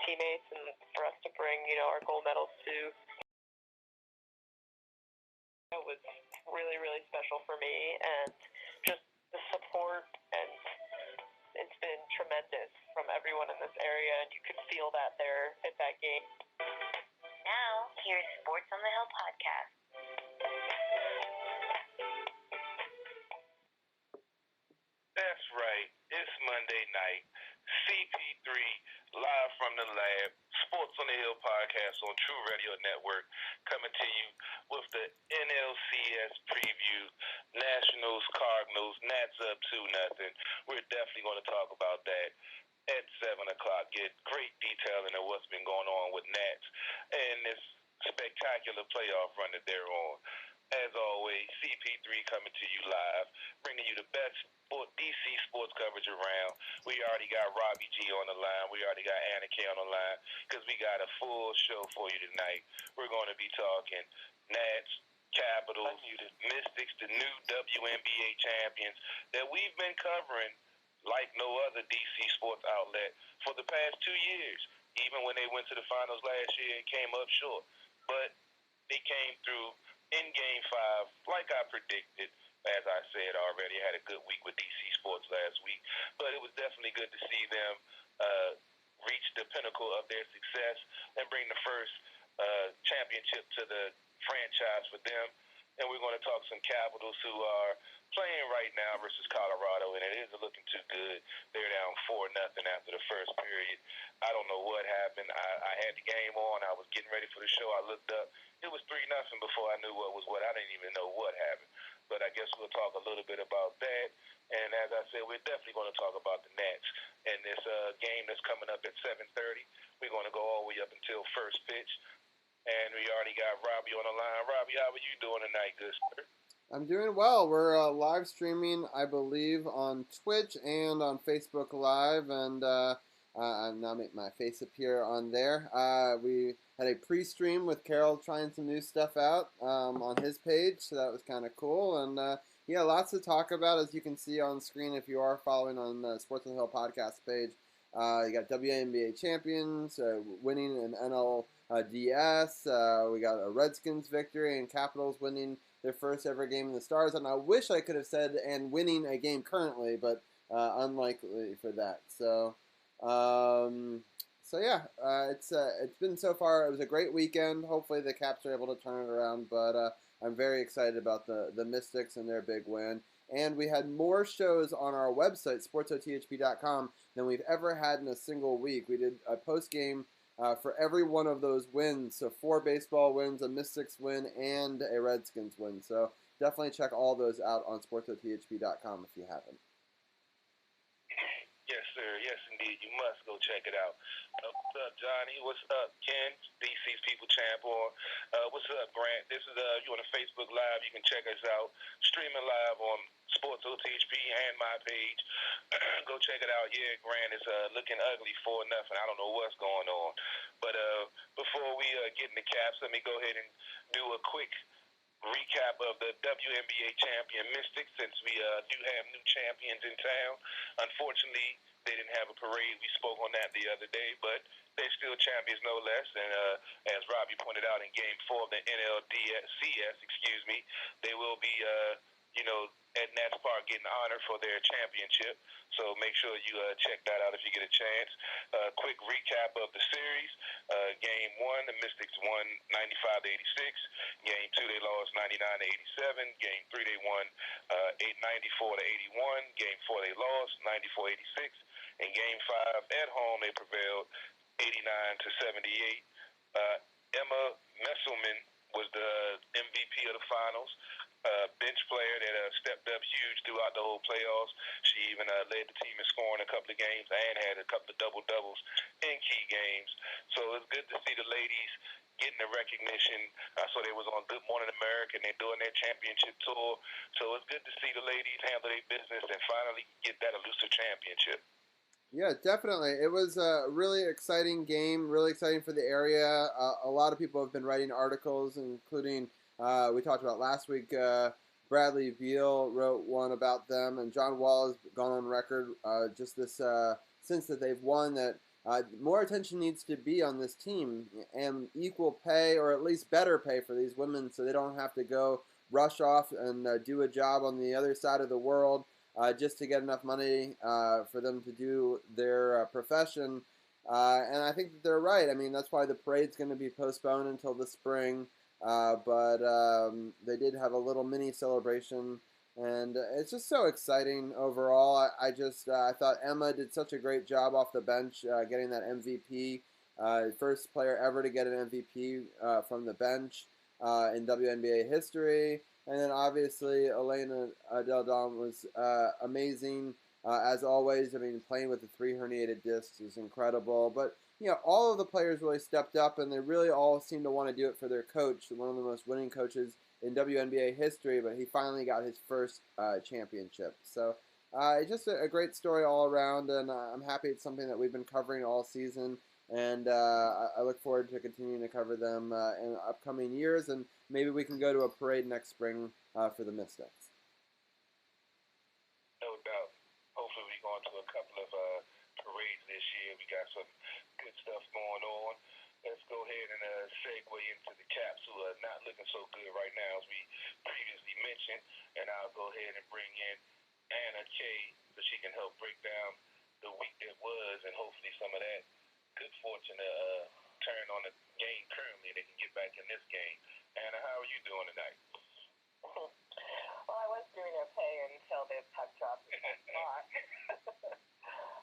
teammates and for us to bring, our gold medals to. It was really, really special for me, and just the support, and it's been tremendous from everyone in this area, and you could feel that there at that game. Now, here's Sports on the Hill podcast. That's right. It's Monday night. CP3 live from the lab. Sports on the Hill podcast on TruRadio Network coming to you with the NLCS preview. Nationals, Cardinals, Nats up 2-0. We're definitely going to talk about that at 7 o'clock. Get great detailing of what's been going on with Nats and this spectacular playoff run that they're on. As always, CP3 coming to you live, bringing you the best DC sports coverage around. We already got Robbie G on the line. We already got Anna K on the line because we got a full show for you tonight. We're going to be talking Nats, Capitals, Mystics, the new WNBA champions that we've been covering like no other DC sports outlet for the past 2 years, even when they went to the finals last year and came up short. But they came through in Game 5, like I predicted. As I said already, I had a good week with DC Sports last week, but it was definitely good to see them reach the pinnacle of their success and bring the first championship to the franchise for them. And we're going to talk some Capitals who are playing right now versus Colorado, and it isn't looking too good. They're down 4-0 after the first period. I don't know what happened. I had the game on. I was getting ready for the show. I looked up. It was 3-0 before I knew what was what. I didn't even know what happened. But I guess we'll talk a little bit about that. And as I said, we're definitely going to talk about the Nats and this game that's coming up at 7:30. We're going to go all the way up until first pitch. And we already got Robbie on the line. Robbie, how are you doing tonight, good sir? I'm doing well. We're live streaming, I believe, on Twitch and on Facebook Live, and I'm now making my face appear on there. We had a pre-stream with Carol trying some new stuff out on his page, so that was kind of cool. And yeah, lots to talk about, as you can see on screen if you are following on the Sports on the Hill podcast page. You got WNBA champions winning an NLCS. We got a Redskins victory and Capitals winning their first ever game in the Stars. And I wish I could have said and winning a game currently, but unlikely for that. So yeah, it's been so far. It was a great weekend. Hopefully the Caps are able to turn it around, but I'm very excited about the Mystics and their big win. And we had more shows on our website, SportsOTHP.com, than we've ever had in a single week. We did a post-game for every one of those wins. So 4 baseball wins, a Mystics win, and a Redskins win. So definitely check all those out on SportsOTHP.com if you haven't. Yes, sir. Yes, indeed. You must go check it out. What's up, Johnny? What's up, Ken? DC's People Champ on. What's up, Grant? This is you on the Facebook Live. You can check us out. Streaming live on Sports OTHP and my page. Go check it out. Yeah, Grant is looking ugly 4-0. I don't know what's going on. But before we get in the Caps, let me go ahead and do a quick recap of the WNBA champion Mystics, since we do have new champions in town. Unfortunately, they didn't have a parade. We spoke on that the other day, but they're still champions no less. And as Robbie pointed out in Game 4 of the NLCS, they will be, at Nats Park getting honored for their championship. So make sure you check that out if you get a chance. Quick recap of the series. Game 1, the Mystics won 95-86. Game 2, they lost 99-87. Game 3, they won 94-81. Game 4, they lost 94-86. In Game 5, at home, they prevailed 89-78. Emma Messelman was the MVP of the finals. Bench player that stepped up huge throughout the whole playoffs. She even led the team in scoring a couple of games and had a couple of double-doubles in key games. So it's good to see the ladies getting the recognition. I saw they was on Good Morning America and they're doing their championship tour. So it's good to see the ladies handle their business and finally get that elusive championship. Yeah, definitely. It was a really exciting game, really exciting for the area. A lot of people have been writing articles, including we talked about last week. Bradley Beal wrote one about them, and John Wall has gone on record just this since that they've won that more attention needs to be on this team and equal pay or at least better pay for these women so they don't have to go rush off and do a job on the other side of the world just to get enough money for them to do their profession. And I think that they're right. I mean, that's why the parade's going to be postponed until the spring. But they did have a little mini celebration, and it's just so exciting overall. I thought Emma did such a great job off the bench, getting that MVP. First player ever to get an MVP from the bench in WNBA history. And then obviously Elena Del Don was amazing as always. I mean, playing with the 3 herniated discs is incredible. But all of the players really stepped up, and they really all seem to want to do it for their coach, one of the most winning coaches in WNBA history, but he finally got his first championship. So it's just a great story all around, and I'm happy it's something that we've been covering all season, and I look forward to continuing to cover them in upcoming years, and maybe we can go to a parade next spring for the Mystics. No doubt. Hopefully we go into a couple of parades this year. We got some good stuff going on. Let's go ahead and segue into the Caps, who are not looking so good right now, as we previously mentioned. And I'll go ahead and bring in Anna Kay so she can help break down the week that was, and hopefully some of that good fortune to turn on the game currently. They can get back in this game. Anna, how are you doing tonight? Well, I was doing okay until the puck dropped in the spot.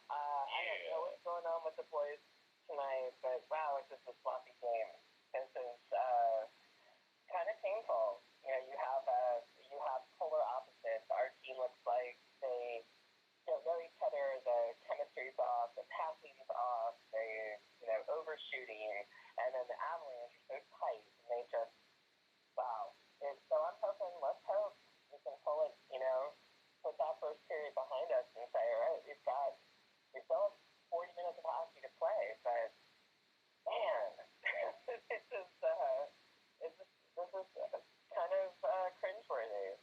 I don't know what's going on with the boys tonight, but wow, it's just a sloppy game. This is kind of painful. You have polar opposites. Our team looks like they don't know each other. The chemistry's off. The passing's off. They overshooting, and then the Avalanche are so tight, and they just wow. So I'm hoping, let's hope we can pull it. Put that first period behind us and say, all right, we still have 40 minutes of hockey to play, but man, this is kind of cringeworthy.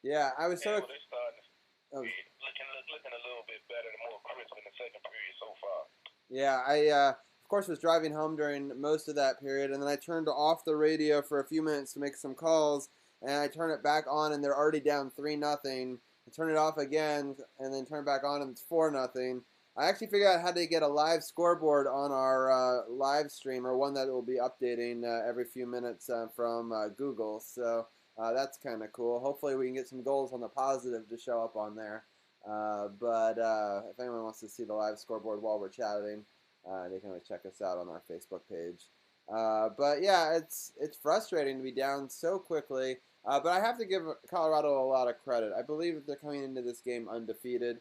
Yeah, I was so. They're starting to looking a little bit better and more crisp in the second period so far. Yeah, I of course was driving home during most of that period, and then I turned off the radio for a few minutes to make some calls, and I turn it back on, and they're already down 3-0. I turn it off again, and then turn it back on, and it's 4-0. I actually figured out how to get a live scoreboard on our live stream, or one that will be updating every few minutes from Google. So that's kind of cool. Hopefully we can get some goals on the positive to show up on there. But if anyone wants to see the live scoreboard while we're chatting, they can always check us out on our Facebook page. But yeah, it's frustrating to be down so quickly. But I have to give Colorado a lot of credit. I believe that they're coming into this game undefeated.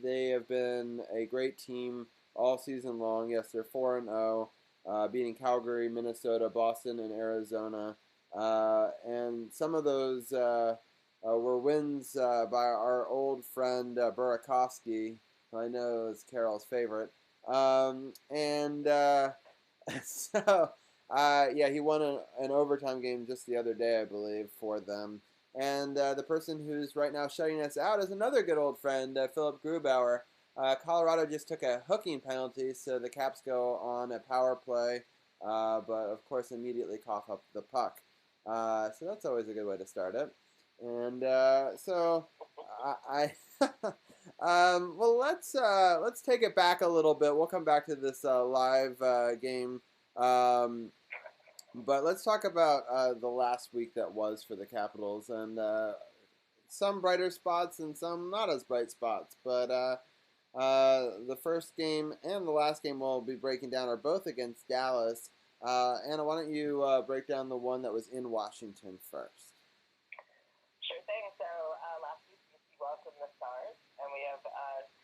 They have been a great team all season long. Yes, they're 4-0, beating Calgary, Minnesota, Boston, and Arizona. And some of those were wins by our old friend Burakovsky, who I know is Carol's favorite. So, he won an overtime game just the other day, I believe, for them. And the person who's right now shutting us out is another good old friend, Philip Grubauer. Colorado just took a hooking penalty, so the Caps go on a power play, but of course immediately cough up the puck. So that's always a good way to start it. And well, let's take it back a little bit. We'll come back to this live game. But let's talk about the last week that was for the Capitals, and some brighter spots and some not as bright spots. But the first game and the last game we'll be breaking down are both against Dallas. Anna, why don't you break down the one that was in Washington first? Sure thing. So last week we welcomed the Stars, and we have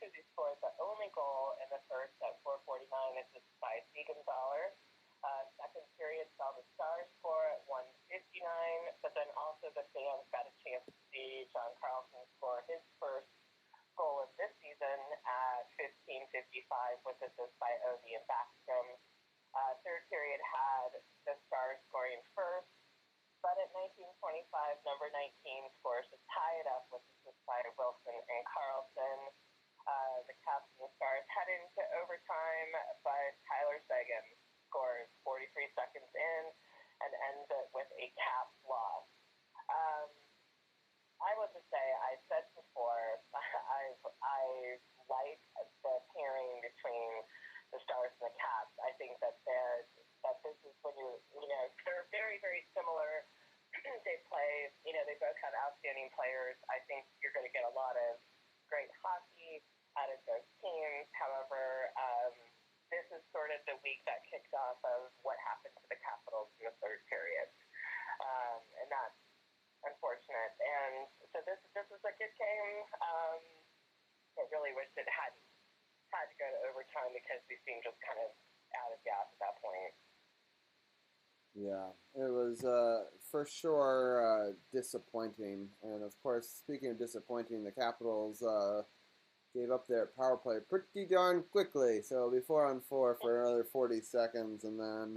Kuzi scored the only goal in the first at 4:49. It's by Siegenthaler. Second period saw the Stars score at 1:59, but then also the fans got a chance to see John Carlson score his first goal of this season at 15:55 with assist by Ovi and Backstrom. Third period had the Stars scoring first, but at 19:25, number 19 scores to tie it up with assist by Wilson and Carlson. the Caps and the Stars head into overtime, but Tyler Seguin scores 43 seconds in and ends it with a Caps loss. I will just say, I said before, I like the pairing between the Stars and the Caps. I think that this is when they're very, very similar. They play, they both have outstanding players. I think you're going to get a lot of great hockey out of those teams. However, this is sort of the week that kicked off of what happened to the Capitals in the third period. And that's unfortunate. And so this was a good game. I really wish it hadn't had to go to overtime because we seemed just kind of out of gas at that point. Yeah, it was for sure disappointing. And of course, speaking of disappointing, the Capitals gave up their power play pretty darn quickly. So it'll be 4-on-4 for another 40 seconds, and then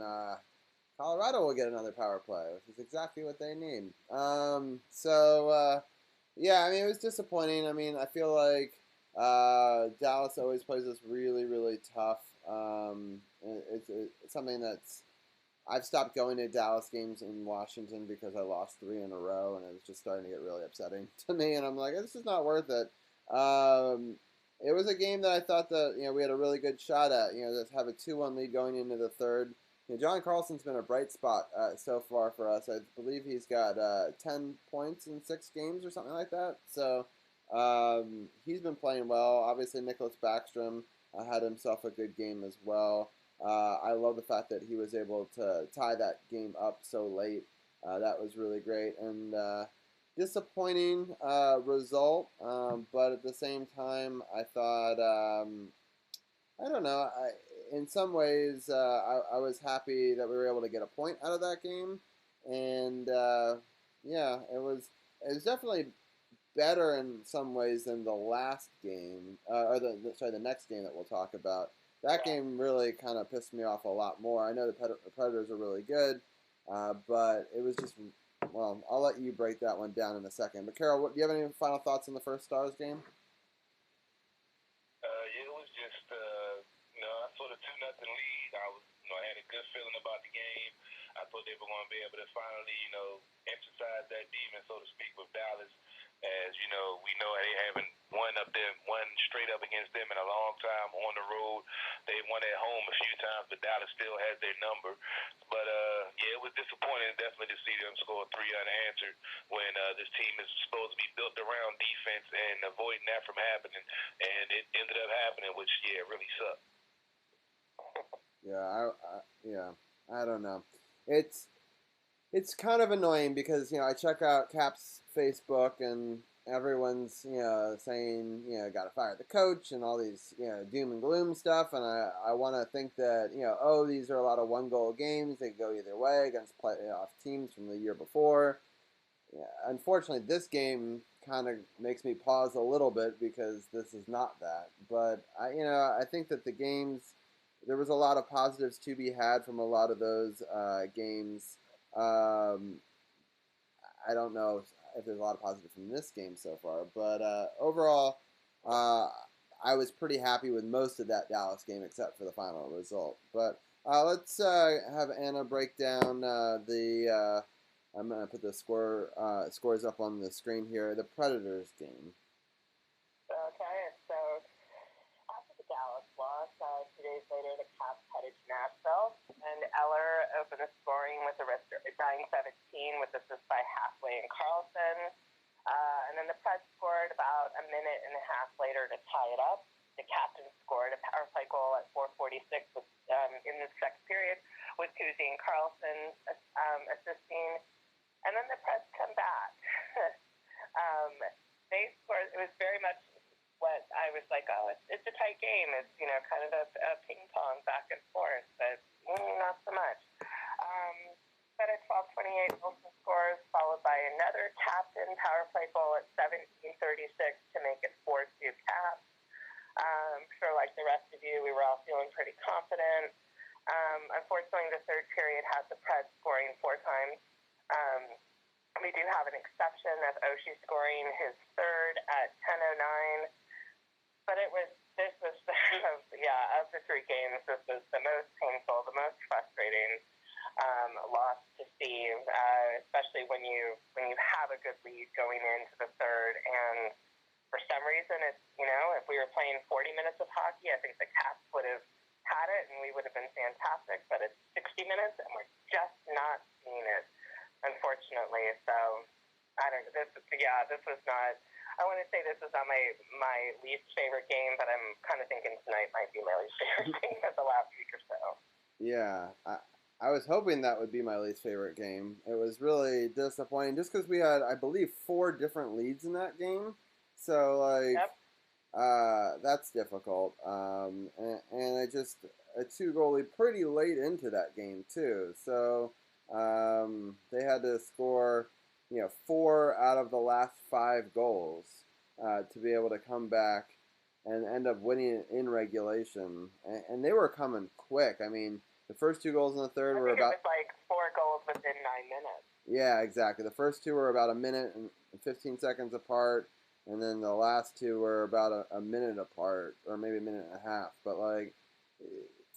Colorado will get another power play, which is exactly what they need. Yeah, I mean, it was disappointing. I mean, I feel like Dallas always plays us really, really tough. It's something that's I've stopped going to Dallas games in Washington because I lost 3 in a row, and it was just starting to get really upsetting to me. And I'm like, this is not worth it. It was a game that I thought that we had a really good shot at. To have a 2-1 lead going into the third. John Carlson's been a bright spot so far for us. I believe he's got 10 points in 6 games or something like that. So he's been playing well. Obviously, Nicholas Backstrom had himself a good game as well. I love the fact that he was able to tie that game up so late. That was really great. And disappointing result, but at the same time, I thought, I don't know, in some ways, I was happy that we were able to get a point out of that game. And yeah, it was definitely better in some ways than the last game, or the next game that we'll talk about. That game really kind of pissed me off a lot more. I know the Predators are really good, but it was just, well, I'll let you break that one down in a second. But Carol, do you have any final thoughts on the first Stars game? Yeah, it was just, I saw the 2-0 lead. I had a good feeling about the game. I thought they were going to be able to finally, exercise that demon, so to speak, with Dallas. As we know they haven't won straight up against them in a long time on the road. They won at home a few times, but Dallas still has their number. But yeah, it was disappointing definitely to see them score 3 unanswered when this team is supposed to be built around defense and avoiding that from happening, and it ended up happening, which really sucked. Yeah, I don't know. It's kind of annoying because I check out Cap's Facebook and everyone's saying got to fire the coach and all these doom and gloom stuff, and I want to think that these are a lot of 1-goal games. They go either way against playoff teams from the year before. Yeah, unfortunately, this game kind of makes me pause a little bit because this is not that. But I think that the games, there was a lot of positives to be had from a lot of those games. I don't know if there's a lot of positives from this game so far, but overall, I was pretty happy with most of that Dallas game except for the final result. But let's have Anna break down I'm going to put the scores up on the screen here, the Predators game. Okay, so after the Dallas loss, 2 days later, the Caps headed to Nashville, and Eller opened the scoring with a wrist 9-17 with assist by Halfway and Carlson. And then the Preds scored about a minute and a half later to tie it up. The captain scored a power play goal at 4:46 in the second period with Kuzi and Carlson assisting. And then the Preds come back. They scored. It was very much what I was like, it's a tight game. It's, kind of a ping pong back and forth, but not so much. But at 12:28, Wilson scores, followed by another captain power play goal at 17:36 to make it 4-2 Caps. Sure, like the rest of you, we were all feeling pretty confident. Unfortunately, the third period had the Preds scoring 4 times. We do have an exception of Oshie scoring his third at 10:09. But this was, of the three games, this was the most painful, the most frustrating loss to see, especially when you have a good lead going into the third. And for some reason, if we were playing 40 minutes of hockey, I think the Caps would have had it and we would have been fantastic. But it's 60 minutes and we're just not seeing it, unfortunately. So I don't know. This was not. I want to say this is not my least favorite game, but I'm kind of thinking tonight might be my least favorite game of the last week or so. Yeah, I was hoping that would be my least favorite game. It was really disappointing just because we had, I believe, 4 different leads in that game. So, Yep. that's difficult. And I just, a 2-goal lead pretty late into that game, too. So, they had to score, 4 out of the last 5 goals to be able to come back and end up winning in regulation. And they were coming quick. I mean, the first 2 goals in the third were about... It was like 4 goals within 9 minutes. Yeah, exactly. The first 2 were about a minute and 15 seconds apart, and then the last 2 were about a minute apart, or maybe a minute and a half. But,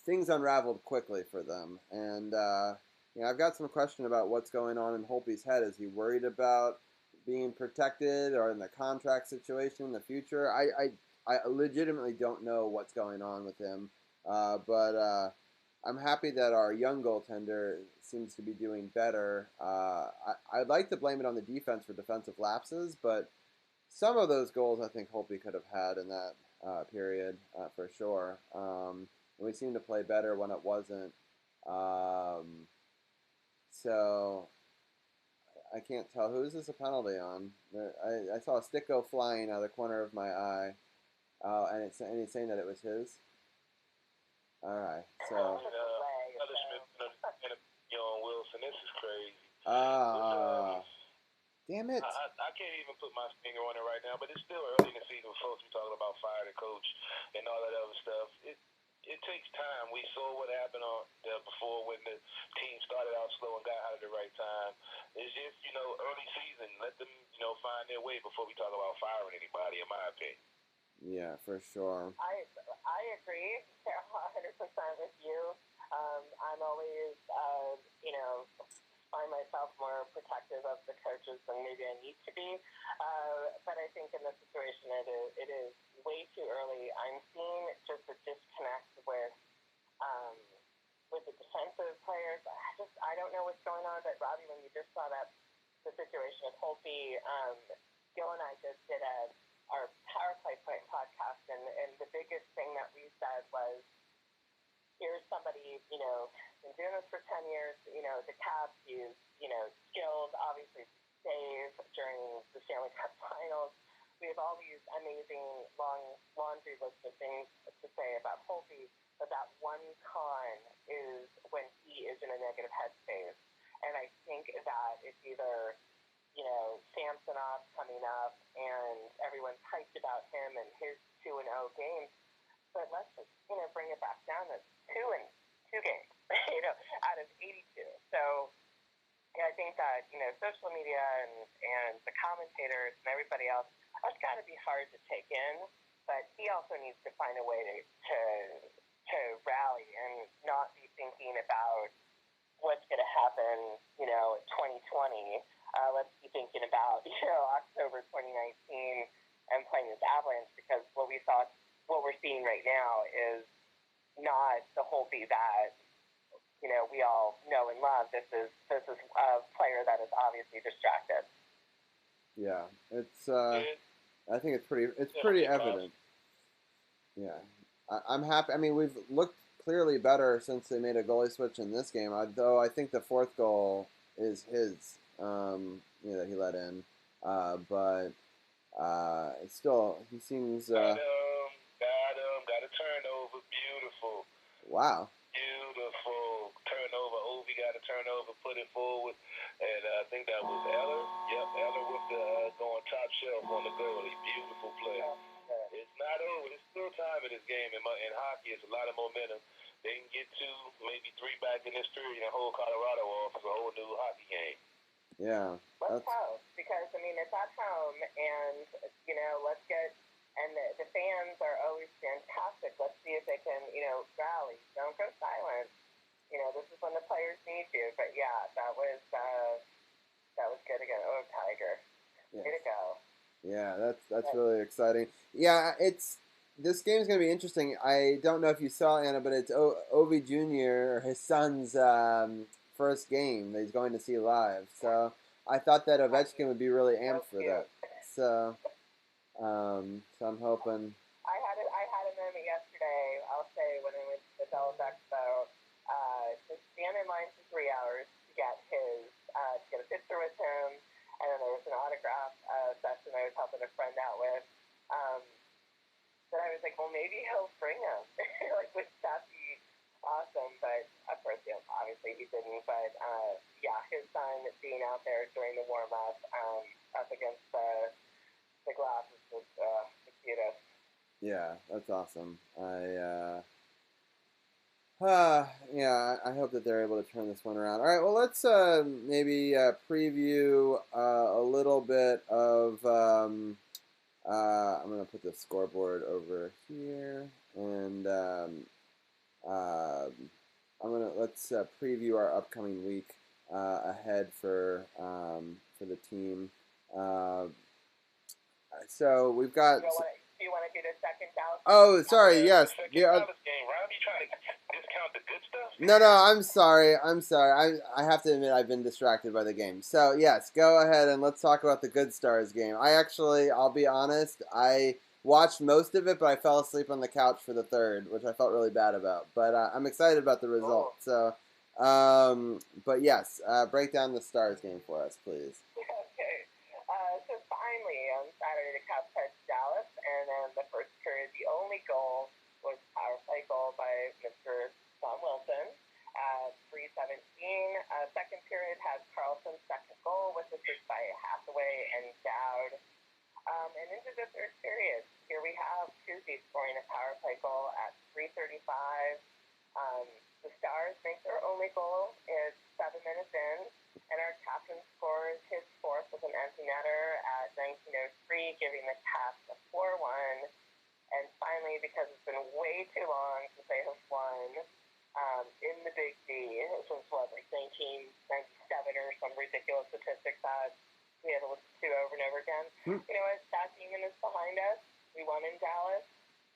things unraveled quickly for them. And, I've got some question about what's going on in Holtby's head. Is he worried about being protected or in the contract situation in the future? I legitimately don't know what's going on with him. But I'm happy that our young goaltender seems to be doing better. I'd like to blame it on the defense for defensive lapses, but some of those goals I think Holtby could have had in that period for sure. We seemed to play better when it wasn't. So I can't tell. Who is this a penalty on? I saw a stick go flying out of the corner of my eye, and it's saying that it was his. All right, so. Wilson, this is crazy. Damn it. I can't even put my finger on it right now, but it's still early in the season. Folks, we talking about fire the coach and all that other stuff. It takes time. We saw what happened on before when the team started out slow and got out at the right time. It's just, early season. Let them, find their way before we talk about firing anybody, in my opinion. Yeah, for sure. I agree 100% with you. I'm always, find myself more protective of the coaches than maybe I need to be. But I think in this situation, it is way too early. I'm seeing just a disconnect with the defensive players. I don't know what's going on. But Robbie, when you just saw the situation with Holtby, Gil and I just did our Power Play podcast, and the biggest thing that we said was, here's somebody, been doing this for 10 years, the Caps, he's, skilled, obviously save during the Stanley Cup Finals. We have all these amazing long laundry list of things to say about Holtby, but that one con is when he is in a negative headspace. And I think that it's either, Samsonov coming up and everyone's hyped about him and his 2-0 games, but let's just, bring it back down to 2 games, out of 82. So I think that, social media and the commentators and everybody else, that's got to be hard to take in, but he also needs to find a way to rally and not be thinking about what's going to happen, 2020. Let's be thinking about, October 2019 and playing this Avalanche, because what we're seeing right now is not the Holtby that, we all know and love. This is a player that is obviously distracted. Yeah, it's. I think it's pretty evident. Yeah, I'm happy. I mean, we've looked clearly better since they made a goalie switch in this game. Though I think the 4th goal is his. That he let in, but still he seems. Got a turnover. Beautiful. Wow. Beautiful turnover. Ovi got a turnover, put it forward, and I think that was Eller. Yep, Eller with the going top shelf on the goalie. Beautiful play. It's not over. There's still time in this game. In hockey, it's a lot of momentum. They can get 2, maybe 3 back in this period and hold Colorado off. It's a whole new hockey game. Yeah. Let's hope, because, it's at home, and, let's get And the fans are always fantastic. Let's see if they can, rally. Don't go silent. This is when the players need you. But yeah, that was good again. Oh, Tiger, Yes. way to go. Yeah, that's really exciting. Yeah, this game's gonna be interesting. I don't know if you saw, Anna, but it's Ovi Jr., his son's first game that he's going to see live. So I thought that Ovechkin would be really amped for that. So I'm hoping. I had a moment yesterday. I'll say when I went to the Dallas Expo, to stand in line for 3 hours to get to get a picture with him, and then there was an autograph session I was helping a friend out with. Then I was like, well, maybe he'll bring him. Like, would that be awesome? But of course, obviously he didn't. But yeah, his son being out there during the warm up against the glass was the cutest. Yeah, that's awesome. I hope that they're able to turn this one around. All right, well, let's maybe preview a little bit of. I'm gonna put the scoreboard over here, and let's preview our upcoming week ahead for the team. So we've got. Do you want to do the second Dallas? Oh, sorry. Yes. Second Dallas game. Rob, you trying to discount the good stuff? No. I'm sorry. I have to admit I've been distracted by the game. So yes, go ahead and let's talk about the Good Stars game. I'll be honest. I watched most of it, but I fell asleep on the couch for the third, which I felt really bad about. But I'm excited about the result. So, but yes, break down the Stars game for us, please. Okay. So finally, on Saturday, the Cubs head to Dallas, and then the first period, the only goal was a power play goal by Mr. Tom Wilson at 3:17. Second period had Carlson's second goal, was assisted by Hathaway and Dowd. And into the third period, here we have Kuzi scoring a power play goal at 3:35. The Stars make their only goal. It's 7 minutes in, and our captain scores his fourth with an empty netter at 19:03, giving the Caps a 4-1. And finally, because it's been way too long since they have won in the Big D, since like 1997 or some ridiculous statistics that we had to listen to over and over again. You know what? That demon is behind us. We won in Dallas.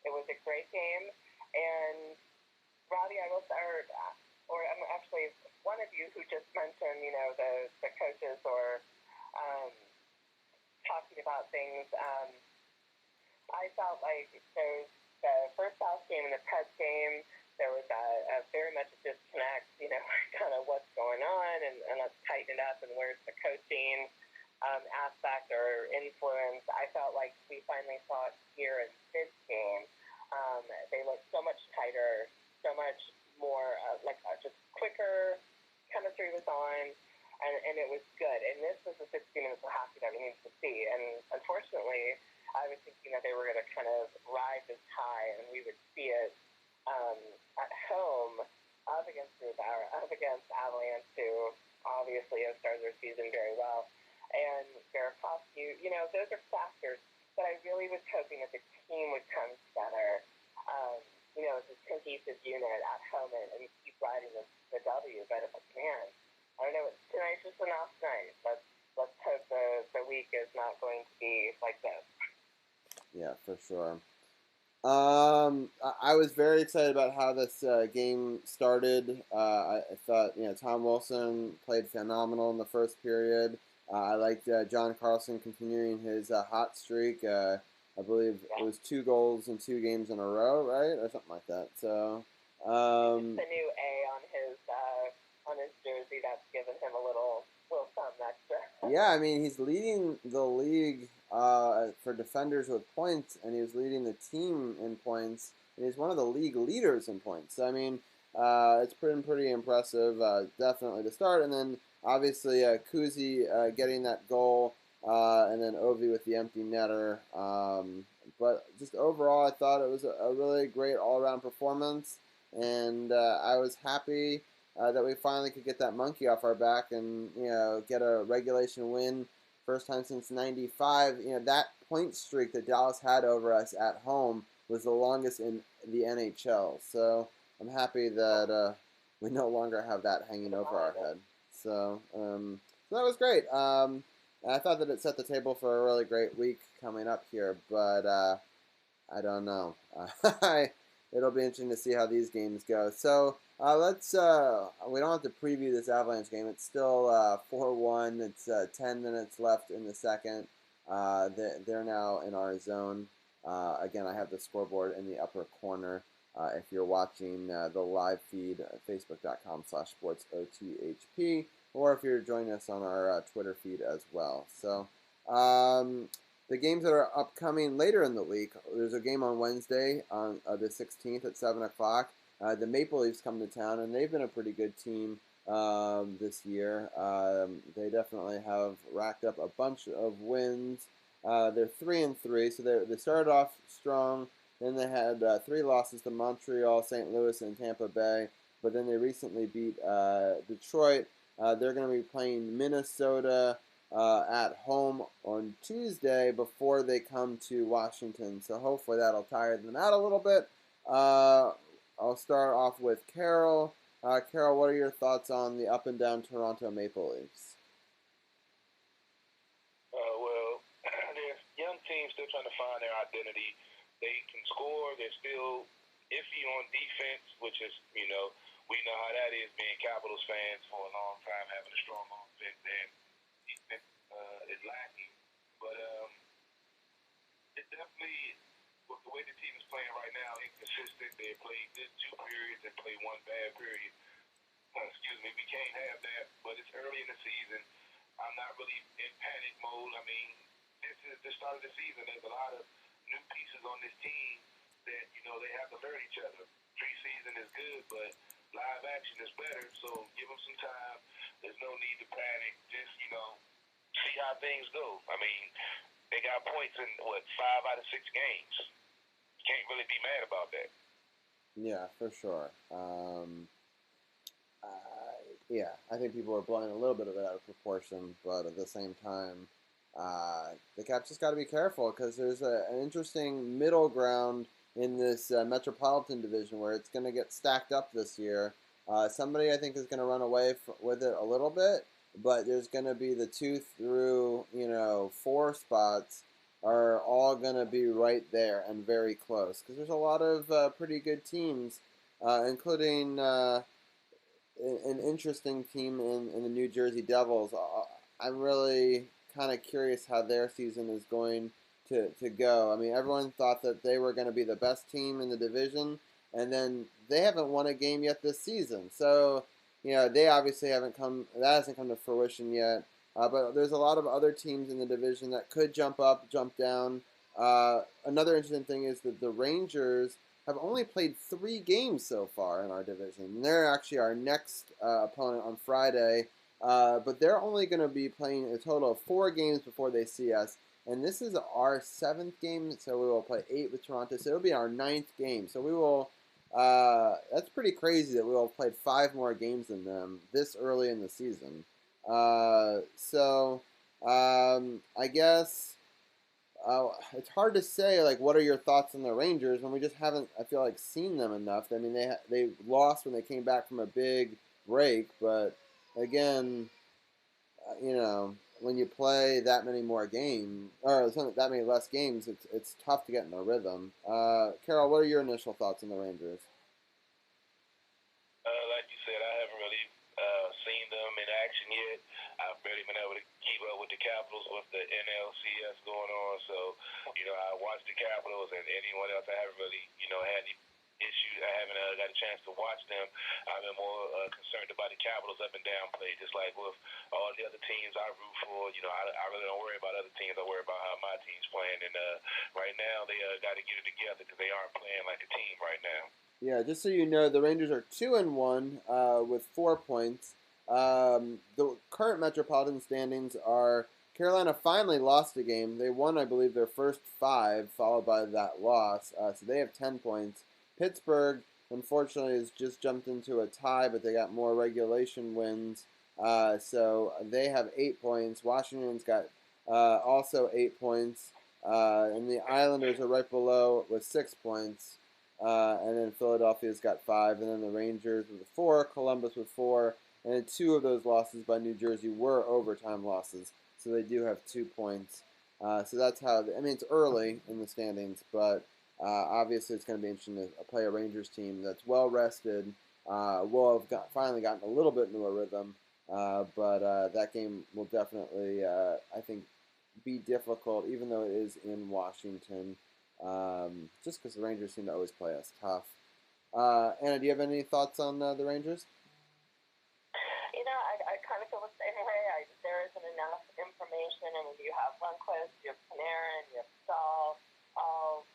It was a great game. And Robbie, I will start, or I'm actually one of you who just mentioned, the coaches or talking about things. I felt like the first South game and the Preds game, there was a very much a disconnect, kind of what's going on, and let's tighten it up, and where's the coaching aspect or influence. I felt like we finally saw it here in this game. They looked so much tighter, so much more just quicker. Chemistry was on, and it was good. And this was the 60 minutes of hockey that we needed to see. And unfortunately, I was thinking that they were going to kind of ride this high, and we would see it at home up against Grubauer, up against Avalanche, who obviously has started their season very well. And Burakovsky, those are factors. But I really was hoping that the team would come together, as a cohesive unit at home and keep riding the W. But man, I don't know. Tonight's just an off night. Let's hope the week is not going to be like this. Yeah, for sure. I was very excited about how this game started. I thought, Tom Wilson played phenomenal in the first period. I liked John Carlson continuing his hot streak. I believe it was 2 goals in 2 games in a row, right, or something like that. So the new A on his jersey, that's given him a little something extra. Yeah, I mean, he's leading the league for defenders with points, and he was leading the team in points, and he's one of the league leaders in points. So, I mean, it's pretty impressive, definitely to start. And then, obviously, Kuzi getting that goal, and then Ovi with the empty netter. But just overall, I thought it was a really great all-around performance, and I was happy that we finally could get that monkey off our back and get a regulation win first time since '95. That point streak that Dallas had over us at home was the longest in the NHL. So I'm happy that we no longer have that hanging over our head. So that was great. I thought that it set the table for a really great week coming up here, but I don't know. It'll be interesting to see how these games go. So let's. We don't have to preview this Avalanche game. It's still 4-1. It's 10 minutes left in the second. They're now in our zone. Again, I have the scoreboard in the upper corner. If you're watching the live feed, facebook.com/SportsOTHP, or if you're joining us on our Twitter feed as well. So the games that are upcoming later in the week, there's a game on Wednesday on the 16th at 7 o'clock. The Maple Leafs come to town, and they've been a pretty good team this year. They definitely have racked up a bunch of wins. They're 3-3, so they started off strong. Then they had 3 losses to Montreal, St. Louis, and Tampa Bay. But then they recently beat Detroit. They're going to be playing Minnesota at home on Tuesday before they come to Washington. So hopefully that'll tire them out a little bit. I'll start off with Carol. Carol, what are your thoughts on the up and down Toronto Maple Leafs? Well, there's young teams still trying to find their identity. They can score. They're still iffy on defense, which is, we know how that is being Capitals fans for a long time, having a strong offense and defense is lacking. But it definitely, with the way the team is playing right now, inconsistent. They play good 2 periods and play 1 bad period. Excuse me, we can't have that, but it's early in the season. I'm not really in panic mode. I mean, this is the start of the season. There's a lot of new pieces on this team that, they have to learn each other. Preseason is good, but live action is better, so give them some time. There's no need to panic. Just, see how things go. I mean, they got points in, 5 out of 6 games. Can't really be mad about that. Yeah, for sure. Yeah, I think people are blowing a little bit of it out of proportion, but at the same time, the Caps just got to be careful because there's an interesting middle ground in this Metropolitan Division where it's going to get stacked up this year. Somebody I think is going to run away with it a little bit, but there's going to be the 2 through 4 spots are all going to be right there and very close because there's a lot of pretty good teams, including an interesting team in the New Jersey Devils. I'm really kind of curious how their season is going to go. I mean, everyone thought that they were going to be the best team in the division, and then they haven't won a game yet this season. So, they obviously hasn't come to fruition yet. But there's a lot of other teams in the division that could jump up, jump down. Another interesting thing is that the Rangers have only played 3 games so far in our division. And they're actually our next opponent on Friday. But they're only going to be playing a total of 4 games before they see us. And this is our 7th game, so we will play 8 with Toronto. So it'll be our 9th game. So we will, that's pretty crazy that we will have played 5 more games than them this early in the season. I guess it's hard to say, what are your thoughts on the Rangers when we just haven't, I feel like, seen them enough. I mean, they lost when they came back from a big break, but again, when you play that many more games, or that many less games, it's tough to get in a rhythm. Carol, what are your initial thoughts on the Rangers? Like you said, I haven't really seen them in action yet. I've barely been able to keep up with the Capitals with the NLCS going on. So, I watched the Capitals and anyone else. I haven't really, had any issues. I haven't got a chance to watch them. I've been more concerned about the Capitals up and down play, just like with all the other teams I root for. I really don't worry about other teams. I worry about how my team's playing. And right now, they got to get it together because they aren't playing like a team right now. Yeah, just so you know, the Rangers are 2-1 with 4 points. The current Metropolitan standings are Carolina finally lost a game. They won, I believe, their first 5, followed by that loss. So they have 10 points. Pittsburgh, unfortunately, has just jumped into a tie, but they got more regulation wins. So they have 8 points. Washington's got also 8 points. And the Islanders are right below with 6 points. And then Philadelphia's got 5. And then the Rangers with 4, Columbus with 4. And then 2 of those losses by New Jersey were overtime losses. So they do have 2 points. So that's how, it's early in the standings, but obviously it's going to be interesting to play a Rangers team that's well rested. Will have finally gotten a little bit into a rhythm. But that game will definitely, I think, be difficult, even though it is in Washington, just because the Rangers seem to always play us tough. Anna, do you have any thoughts on the Rangers? I kind of feel the same way. There isn't enough information. I mean, you have Lundqvist, you have Panarin, you have Stahl, all,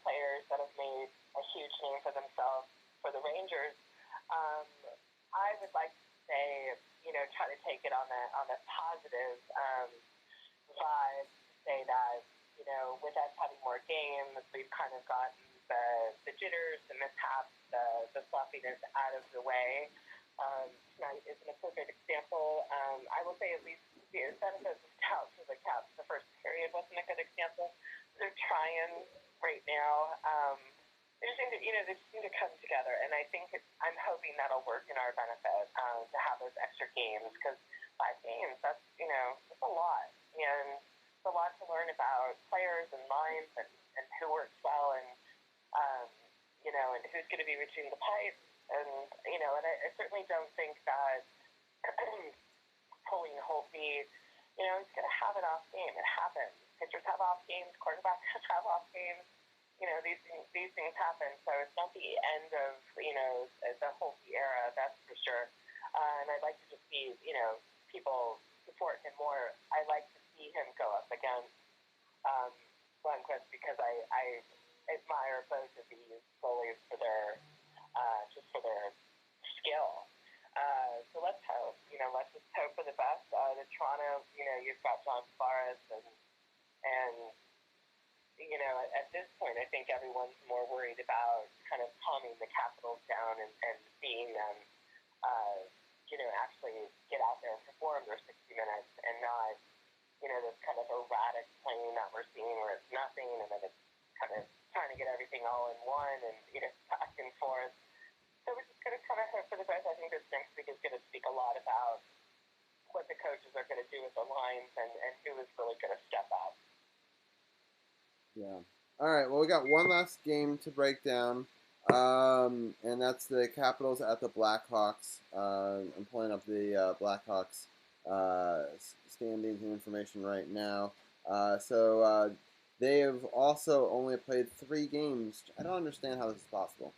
players that have made a huge name for themselves for the Rangers. I would like to say, try to take it on a positive vibe, say that, with us having more games, we've kind of gotten the jitters, the mishaps, the fluffiness out of the way. Tonight isn't a perfect example. I will say at least the benefit of the Caps for the Caps, the first period wasn't a good example. They're trying right now. They just seem to come together, and I think I'm hoping that'll work in our benefit to have those extra games, because 5 games, that's a lot, and it's a lot to learn about players and lines and who works well, and and who's going to be reaching the pipe, and and I certainly don't think that pulling Holtby, he's going to have an off game. It happens. Pitchers have off games. Quarterbacks have off games. These things happen. So it's not the end of the Holtby era. That's for sure. And I'd like to just see people support him more. I like to see him go up against Lundqvist, because I admire both of these goalies for their skill. So let's hope. Let's just hope for the best. The Toronto, you've got John Forrest, and at this point, I think everyone's more worried about kind of calming the Capitals down and seeing them, actually get out there and perform their 60 minutes, and not, this kind of erratic playing that we're seeing where it's nothing, and then it's kind of trying to get everything all in one, and, back and forth. So we're just going to kind of hope for the best. I think this next week is going to speak a lot about what the coaches are going to do with the lines, and who is really going to step up. Yeah. All right. Well, we got one last game to break down, and that's the Capitals at the Blackhawks. I'm pulling up the Blackhawks standings and information right now. So they have also only played 3 games. I don't understand how this is possible.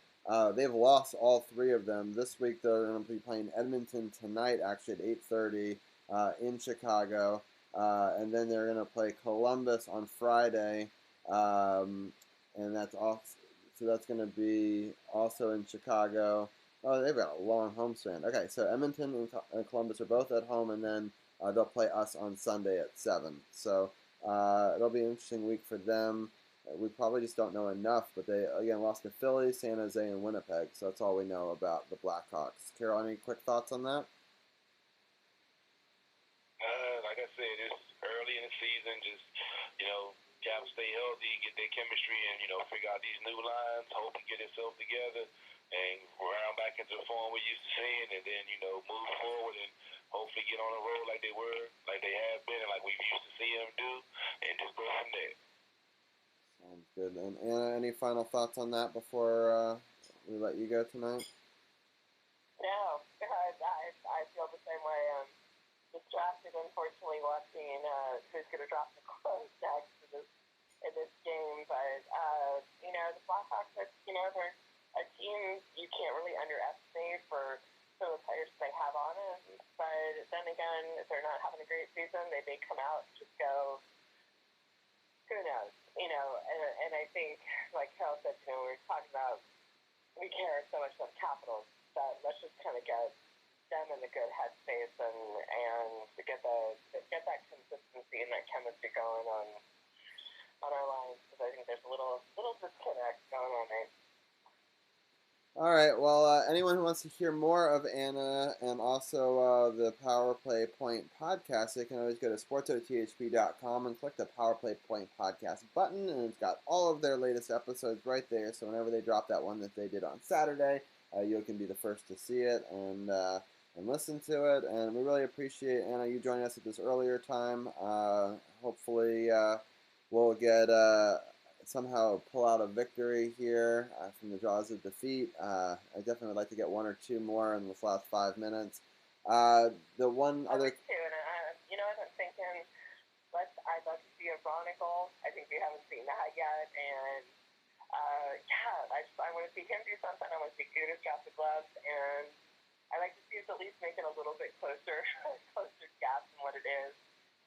They've lost all 3 of them. This week they're going to be playing Edmonton tonight, actually at 8:30 in Chicago, and then they're going to play Columbus on Friday. And that's also, so that's going to be also in Chicago. Oh, they've got a long homestand. Okay, so Edmonton and Columbus are both at home, and then they'll play us on Sunday at 7. So it'll be an interesting week for them. We probably just don't know enough, but they, again, lost to Philly, San Jose, and Winnipeg, so that's all we know about the Blackhawks. Carol, any quick thoughts on that? Like I said, it's early in the season. Just, Caps stay healthy, get their chemistry, and, figure out these new lines, hope to get itself together, and round back into the form we're used to seeing, and then, move forward and hopefully get on a roll like they have been, and like we've used to see them do, and just go from there. Sounds good. And Anna, any final thoughts on that before we let you go tonight? No, I feel the same way. I'm distracted, unfortunately, watching who's going to drop the close next in this game. But, the Blackhawks, they're a team you can't really underestimate for some of the players they have on it. But then again, if they're not having a great season, they may come out and just go, who knows? And I think, like Carol said, we're talking about, we care so much about Capitals, that let's just kind of get them in a good headspace and to get that consistency and that chemistry going on our lines, because I think there's a little disconnect going on there. All right. Well, anyone who wants to hear more of Anna and also the Power Play Point podcast, they can always go to sportsothp.com and click the Power Play Point podcast button, and it's got all of their latest episodes right there. So whenever they drop that one that they did on Saturday, you can be the first to see it and listen to it. And we really appreciate, Anna, you joining us at this earlier time. Hopefully, we'll get somehow pull out a victory here from the jaws of defeat. I definitely would like to get one or two more in this last 5 minutes. The one other... I would too, and I've been thinking, I'd love to see a Chronicle. I think we haven't seen that yet, and I want to see him do something. I want to see Gudis drop the gloves, and I like to see us at least make it a little bit closer gap than what it is.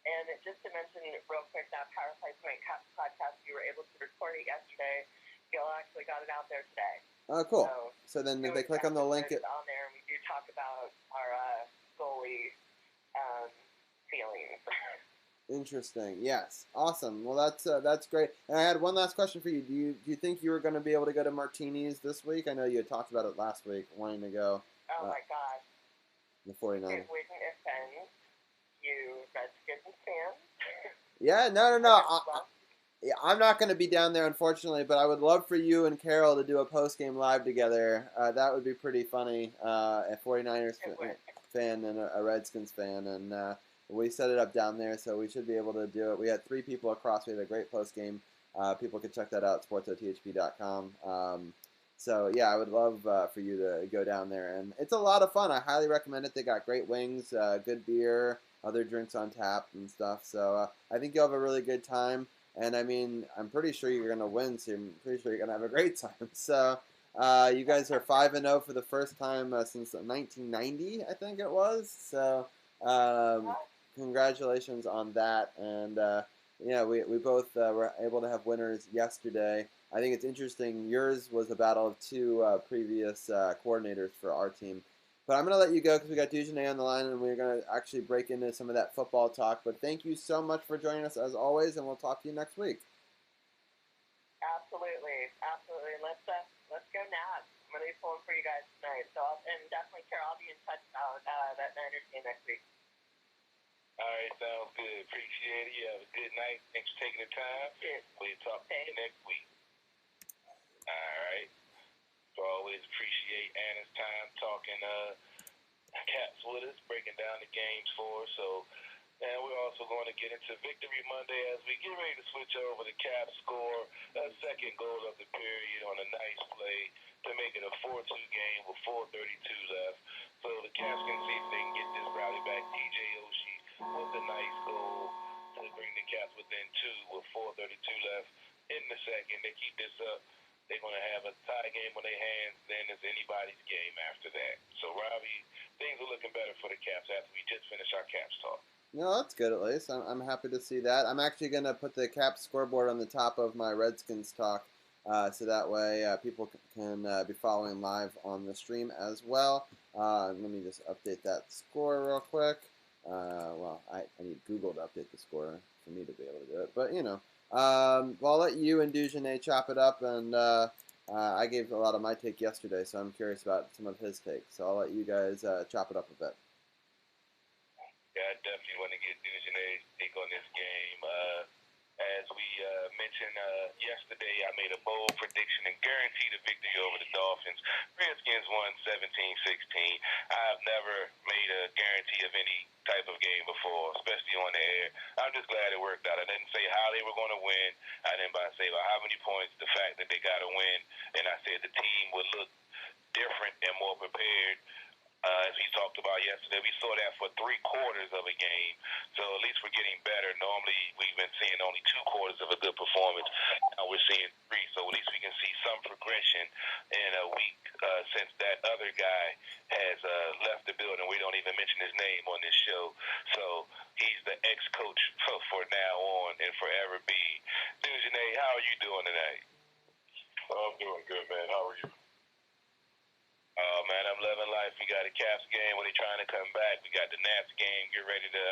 And just to mention real quick, that Power Play Point podcast, we were able to record it yesterday. Gil actually got it out there today. Oh, cool. So then if they click on the link... on there, and we do talk about our goalie feelings. Interesting. Yes. Awesome. Well, that's great. And I had one last question for you. Do you think you were going to be able to go to Martini's this week? I know you had talked about it last week, wanting to go. Oh, my gosh. The 49ers. It wouldn't offend you Redskins fans. Yeah, no. I'm not going to be down there, unfortunately, but I would love for you and Carol to do a post-game live together. That would be pretty funny. A 49ers fan and a Redskins fan, and we set it up down there, so we should be able to do it. We had 3 people across. We had a great post-game. People can check that out at sportsothp.com. So, yeah, I would love for you to go down there, and it's a lot of fun. I highly recommend it. They got great wings, good beer, other drinks on tap and stuff. So I think you'll have a really good time. And, I mean, I'm pretty sure you're going to win, so I'm pretty sure you're going to have a great time. So you guys are 5-0 for the first time since 1990, I think it was. So congratulations on that. And, yeah, we both were able to have winners yesterday. I think it's interesting. Yours was a battle of 2 previous coordinators for our team. But I'm going to let you go because we got Dujanay on the line, and we're going to actually break into some of that football talk. But thank you so much for joining us, as always, and we'll talk to you next week. Absolutely. Let's go now. I'm going to be pulling for you guys tonight. So, and definitely, Carol, I'll be in touch about that Niners game next week. All right, sounds good. Appreciate it. You have a good night. Thanks for taking the time. We'll talk to you next week. All right. So I always appreciate Anna's time talking Caps with us, breaking down the games for us. So, and we're also going to get into Victory Monday as we get ready to switch over to Caps score a second goal of the period on a nice play to make it a 4-2 game with 4:32 left. So the Caps can see if they can get this rally back. TJ Oshie with a nice goal to bring the Caps within 2 with 4:32 left in the second. They keep this up. They're going to have a tie game on their hands, then it's anybody's game after that. So, Robbie, things are looking better for the Caps after we just finished our Caps talk. No, that's good at least. I'm happy to see that. I'm actually going to put the Caps scoreboard on the top of my Redskins talk, so that way people can be following live on the stream as well. Let me just update that score real quick. Well, I need Google to update the score for me to be able to do it, but, you know. Well, I'll let you and Dujanay chop it up, and I gave a lot of my take yesterday, so I'm curious about some of his takes. So I'll let you guys chop it up a bit. Yeah, I definitely want to get Dujanay's take on this game. As we mentioned yesterday, I made a bold prediction and guaranteed a victory over the Dolphins. Redskins won 17-16. I've never made a guarantee of any type of game before, especially on the air. I'm just glad it worked out. I didn't say how they were going to win. I didn't say about how many points, the fact that they got to win. And I said the team would look different and more prepared. As we talked about yesterday, we saw that for 3 quarters of a game. So at least we're getting better. Normally, we've been seeing only 2 quarters of a good performance. Now we're seeing 3. So at least we can see some progression in a week since that other guy has left the building. We don't even mention his name on this show. So he's the ex-coach for now on and forever be. Dujanay, how are you doing tonight? I'm doing good, man. How are you? Oh, man, I'm loving life. We got a Caps game where they're trying to come back. We got the Nats game, get ready to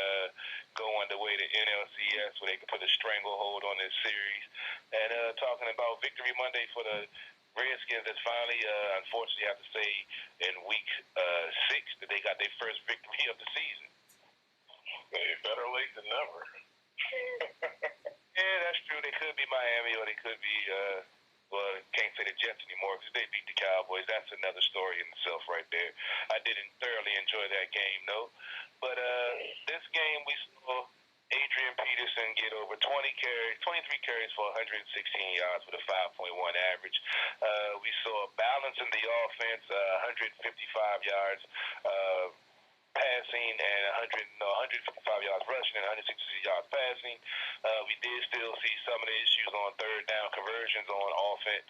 go underway to NLCS where they can put a stranglehold on this series. And talking about Victory Monday for the Redskins that finally, unfortunately, have to say in week 6 that they got their first victory of the season. Better late than never. Yeah, that's true. They could be Miami or they could be, well, can't say the Jets anymore because they beat the Cowboys. That's another story in itself right there. I didn't thoroughly enjoy that game, though. But this game we saw Adrian Peterson get over 23 carries for 116 yards with a 5.1 average. We saw a balance in the offense, 155 yards passing and 155 yards rushing and 160 yards passing. We did still see some of the issues on third down conversions on offense.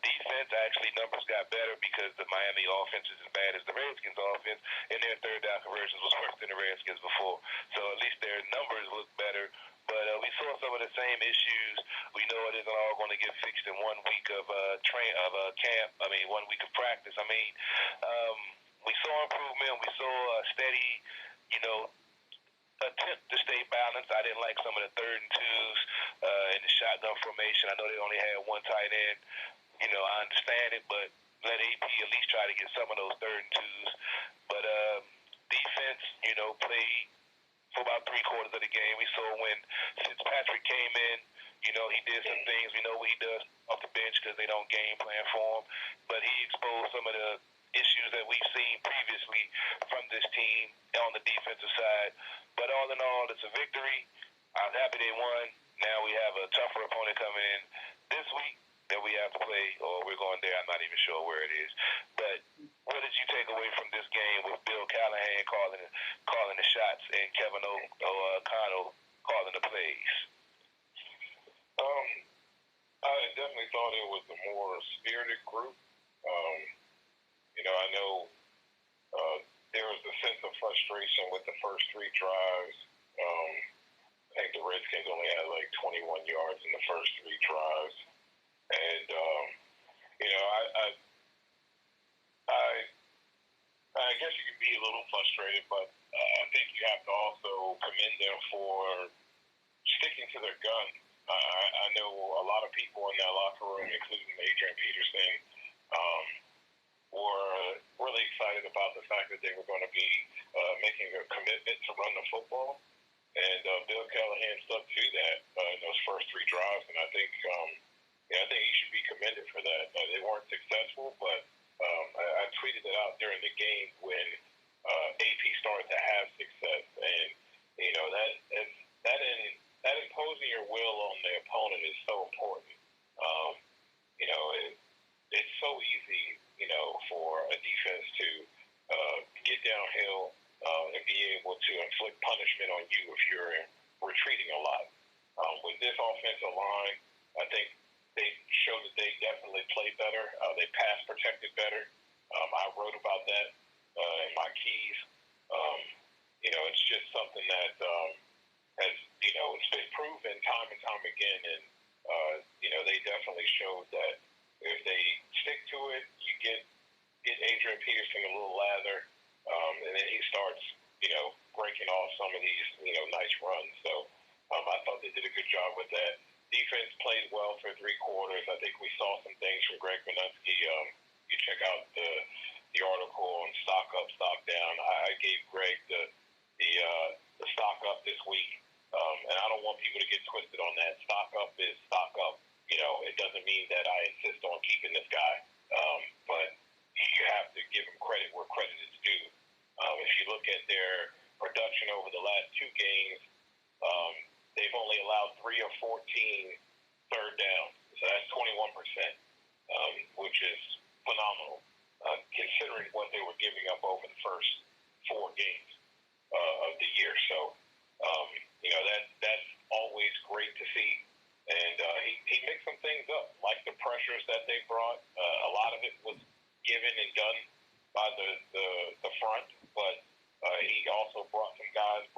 Defense, actually, numbers got better because the Miami offense is as bad as the Redskins offense, and their third down conversions was worse than the Redskins before. So at least their numbers look better. But we saw some of the same issues. We know it isn't all going to get fixed in 1 week of camp. 1 week of practice. We saw improvement. We saw a steady, attempt to stay balanced. I didn't like some of the 3rd and 2s in the shotgun formation. I know they only had one tight end. I understand it, but let AP at least try to get some of those 3rd and 2s. But defense, played for about 3/4 of the game. We saw when Fitzpatrick came in, he did some things. We know what he does off the bench because they don't game plan for him. But he exposed some of the issues that we've seen previously from this team on the defensive side. But all in all, it's a victory. I'm happy they won. Now we have a tougher opponent coming in this week that we have to play, or we're going there. I'm not even sure where it is. But what did you take away from this game with Bill Callahan calling the shots and Kevin O'Connell calling the plays? I definitely thought it was a more spirited group. I know there was a sense of frustration with the first 3 drives. I think the Redskins only had like 21 yards in the first 3 drives. And, I guess you can be a little frustrated, but I think you have to also commend them for sticking to their guns. I know a lot of people in that locker room, including Adrian Peterson, were really excited about the fact that they were going to be making a commitment to run the football. And Bill Callahan stuck to that in those first 3 drives, and I think he should be commended for that. They weren't successful, but I tweeted it out during the game when AP started to have success, and that imposing your will on the opponent is so important. It's so easy, for a defense to get downhill and be able to inflict punishment on you if you're retreating a lot. With this offensive line, I think they showed that they definitely played better. They pass protected better. I wrote about that in my keys. It's just something that has, it's been proven time and time again, and they definitely showed that if they stick to it, you get Adrian Peterson a little lather, and then he starts, breaking off some of these, nice runs. So I thought they did a good job with that. Defense played well for 3 quarters. I think we saw some things from Greg Minuski. You check out the article on stock up, stock down. I gave Greg the stock up this week, and I don't want people to get twisted on that. Stock up is stock up. It doesn't mean that I insist on keeping this guy, but you have to give him credit where credit is due. If you look at their production over the last 2 games, they've only allowed 3 of 14 third downs, so that's 21%, which is phenomenal, considering what they were giving up over the first 4 games of the year. So, that's always great to see. And he mixed some things up, like the pressures that they brought. A lot of it was given and done by the front, but he also brought some guys,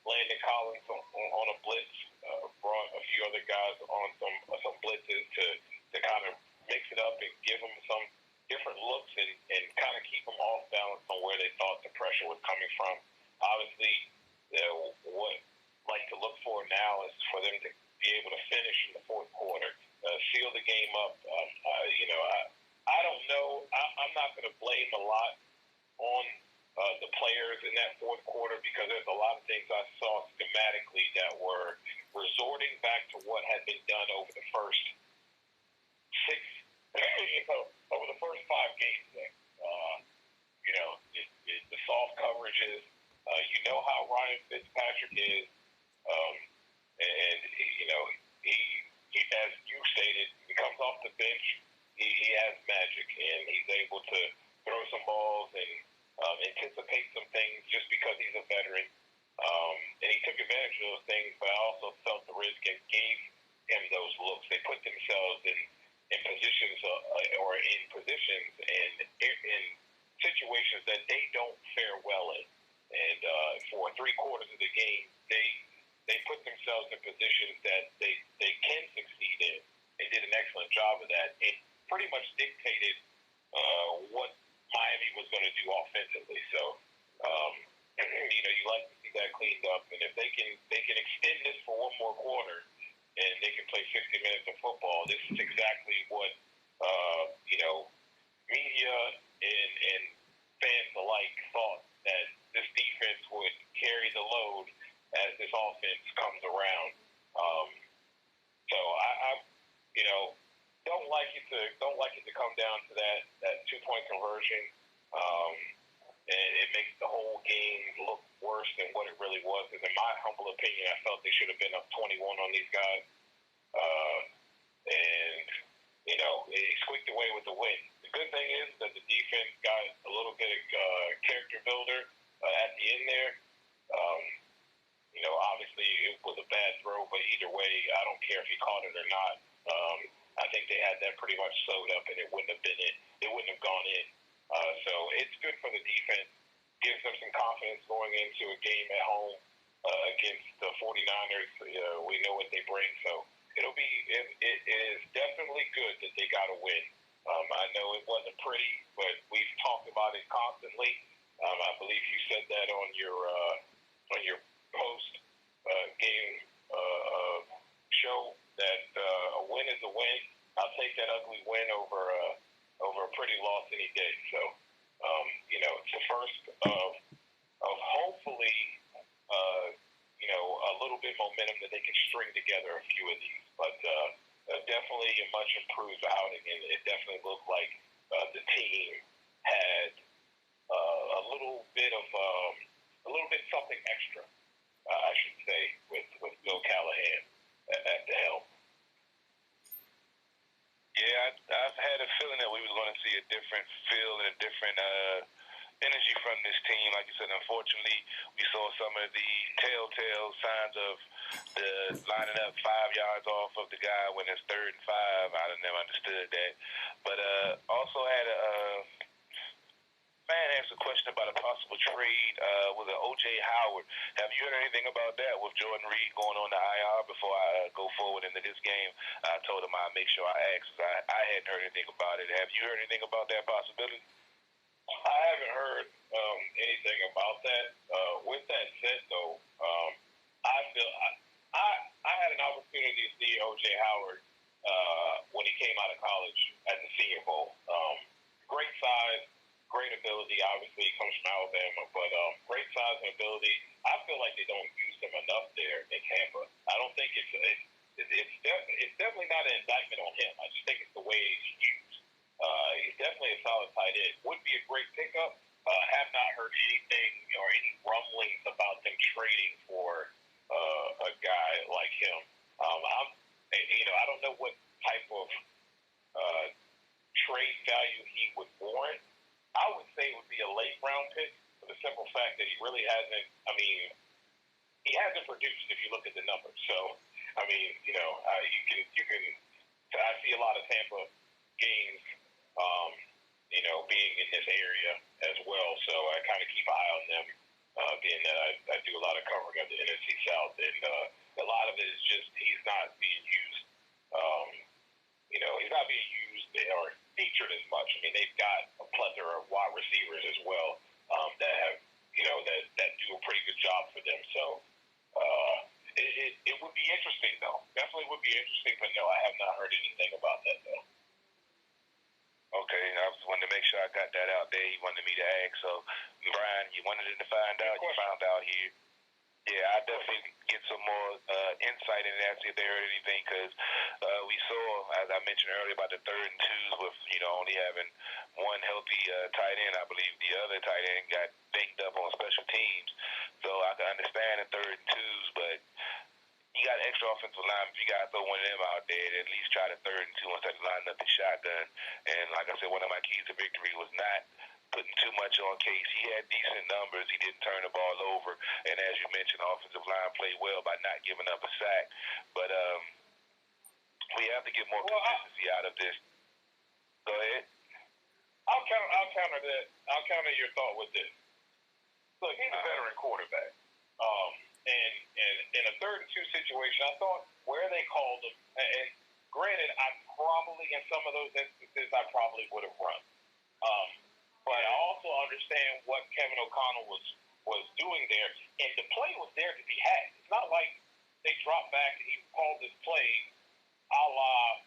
Landon Collins on a blitz, brought a few other guys on some blitzes to kind of mix it up and give them some different looks and kind of keep them off balance on where they thought the pressure was coming from. Obviously, what like to look for now is for them to be able to finish in the fourth quarter, seal the game up on the players in that fourth quarter because there's a lot of things I saw schematically that were resorting back to what had been done over the first six, over the first 5 games there. The soft coverages. You know how Ryan Fitzpatrick is, and he, as you stated, he comes off the bench. He has magic, and he's able to throw some balls and anticipate some things just because he's a veteran. And he took advantage of those things, but I also felt the Redskins gave him those looks. They put themselves in positions and in situations that they don't fare well in. And for 3/4 of the game, they put themselves in positions that they can succeed in and did an excellent job of that. It pretty much dictated what Miami was going to do offensively. So, you like to see that cleaned up. And if they can extend this for one more quarter and they can play 60 minutes of football, this is exactly what, media and fans alike thought that this defense would carry the load as this offense comes around. So I don't like it to come down to that 2-point conversion, and it makes the whole game look worse than what it really was. Because in my humble opinion, I felt they should have been up 21 on these guys, and they squeaked away with the win. The good thing is that the defense got a little bit of character builder at the end there. Obviously it was a bad throw, but either way, I don't care if he caught it or not. I think they had that pretty much sewed up, and it wouldn't have been it. It wouldn't have gone in. So it's good for the defense. Gives them some confidence going into a game at home against the 49ers. We know what they bring, so it is definitely good that they got a win. I know it wasn't pretty, but we've talked about it constantly. I believe you said that on your post game show that a win is a win. I'll take that ugly win over a pretty loss any day. So it's the first of hopefully a little bit momentum that they can string together a few of these. But definitely a much improved outing, and it definitely looked like the team had a little bit something extra, I should say, with Bill Callahan at the helm. Yeah, I've had a feeling that we were going to see a different feel and a different energy from this team. Like you said, unfortunately, we saw some of the telltale signs of the lining up 5 yards off of the guy when it's 3rd and 5. I never understood that. But also had a fan asked a question about a possible trade with O.J. Howard. Have you heard anything about that with Jordan Reed going on the IR before I go forward into this game? I told him I'd make sure I asked. I hadn't heard anything about it. Have you heard anything about that possibility? I haven't heard anything about that. With that said, though, I had an opportunity to see O.J. Howard when he came out of college at the Senior Bowl. Great size, great ability. Obviously, he comes from Alabama, but great size and ability. I feel like they don't use him enough there in Tampa. I don't think it's definitely not an indictment on him. I just think it's the way he's used. He's definitely a solid tight end. Would be a great pickup. Have not heard anything or any rumblings about them trading for a guy like him. I don't know what type of trade value he would warrant. I would say it would be a late round pick for the simple fact that he really hasn't. He hasn't produced if you look at the numbers. So, you can. I see a lot of Tampa games, being in this area as well. So I kind of keep an eye on them, being that I do a lot of covering of the NFC South, and a lot of it is just he's not being used. He's not being used or featured as much. They've got a plethora of wide receivers as well that have, that do a pretty good job for them. So it would be interesting, though. Definitely would be interesting, but no, I have not heard anything about that, though. Okay, I just wanted to make sure I got that out there. He wanted me to ask. So So, Brian, you wanted to find out. You found out here. Yeah, I definitely get some more insight in that, see if they heard anything, because we saw, as I mentioned earlier, about the 3rd and 2s with, only having one healthy tight end. I believe the other tight end got dinged up on special teams. So I can understand the 3rd and 2s, but you got extra offensive line. If you got to throw one of them out there, at least try the 3rd and 2 instead of lining up the shotgun. And like I said, one of my keys to victory was not putting too much on Case. He had decent numbers. He didn't turn the ball over. And as you mentioned, the offensive line played well by not giving up a sack. But we have to get more consistency out of this. Go ahead. I'll counter that. I'll counter your thought with this. Look, he's a veteran quarterback. And in a 3rd and 2 situation, I thought where they called him, and granted, I probably, in some of those instances, I probably would have run. But I also understand what Kevin O'Connell was doing there, and the play was there to be had. It's not like they dropped back and he called this play a la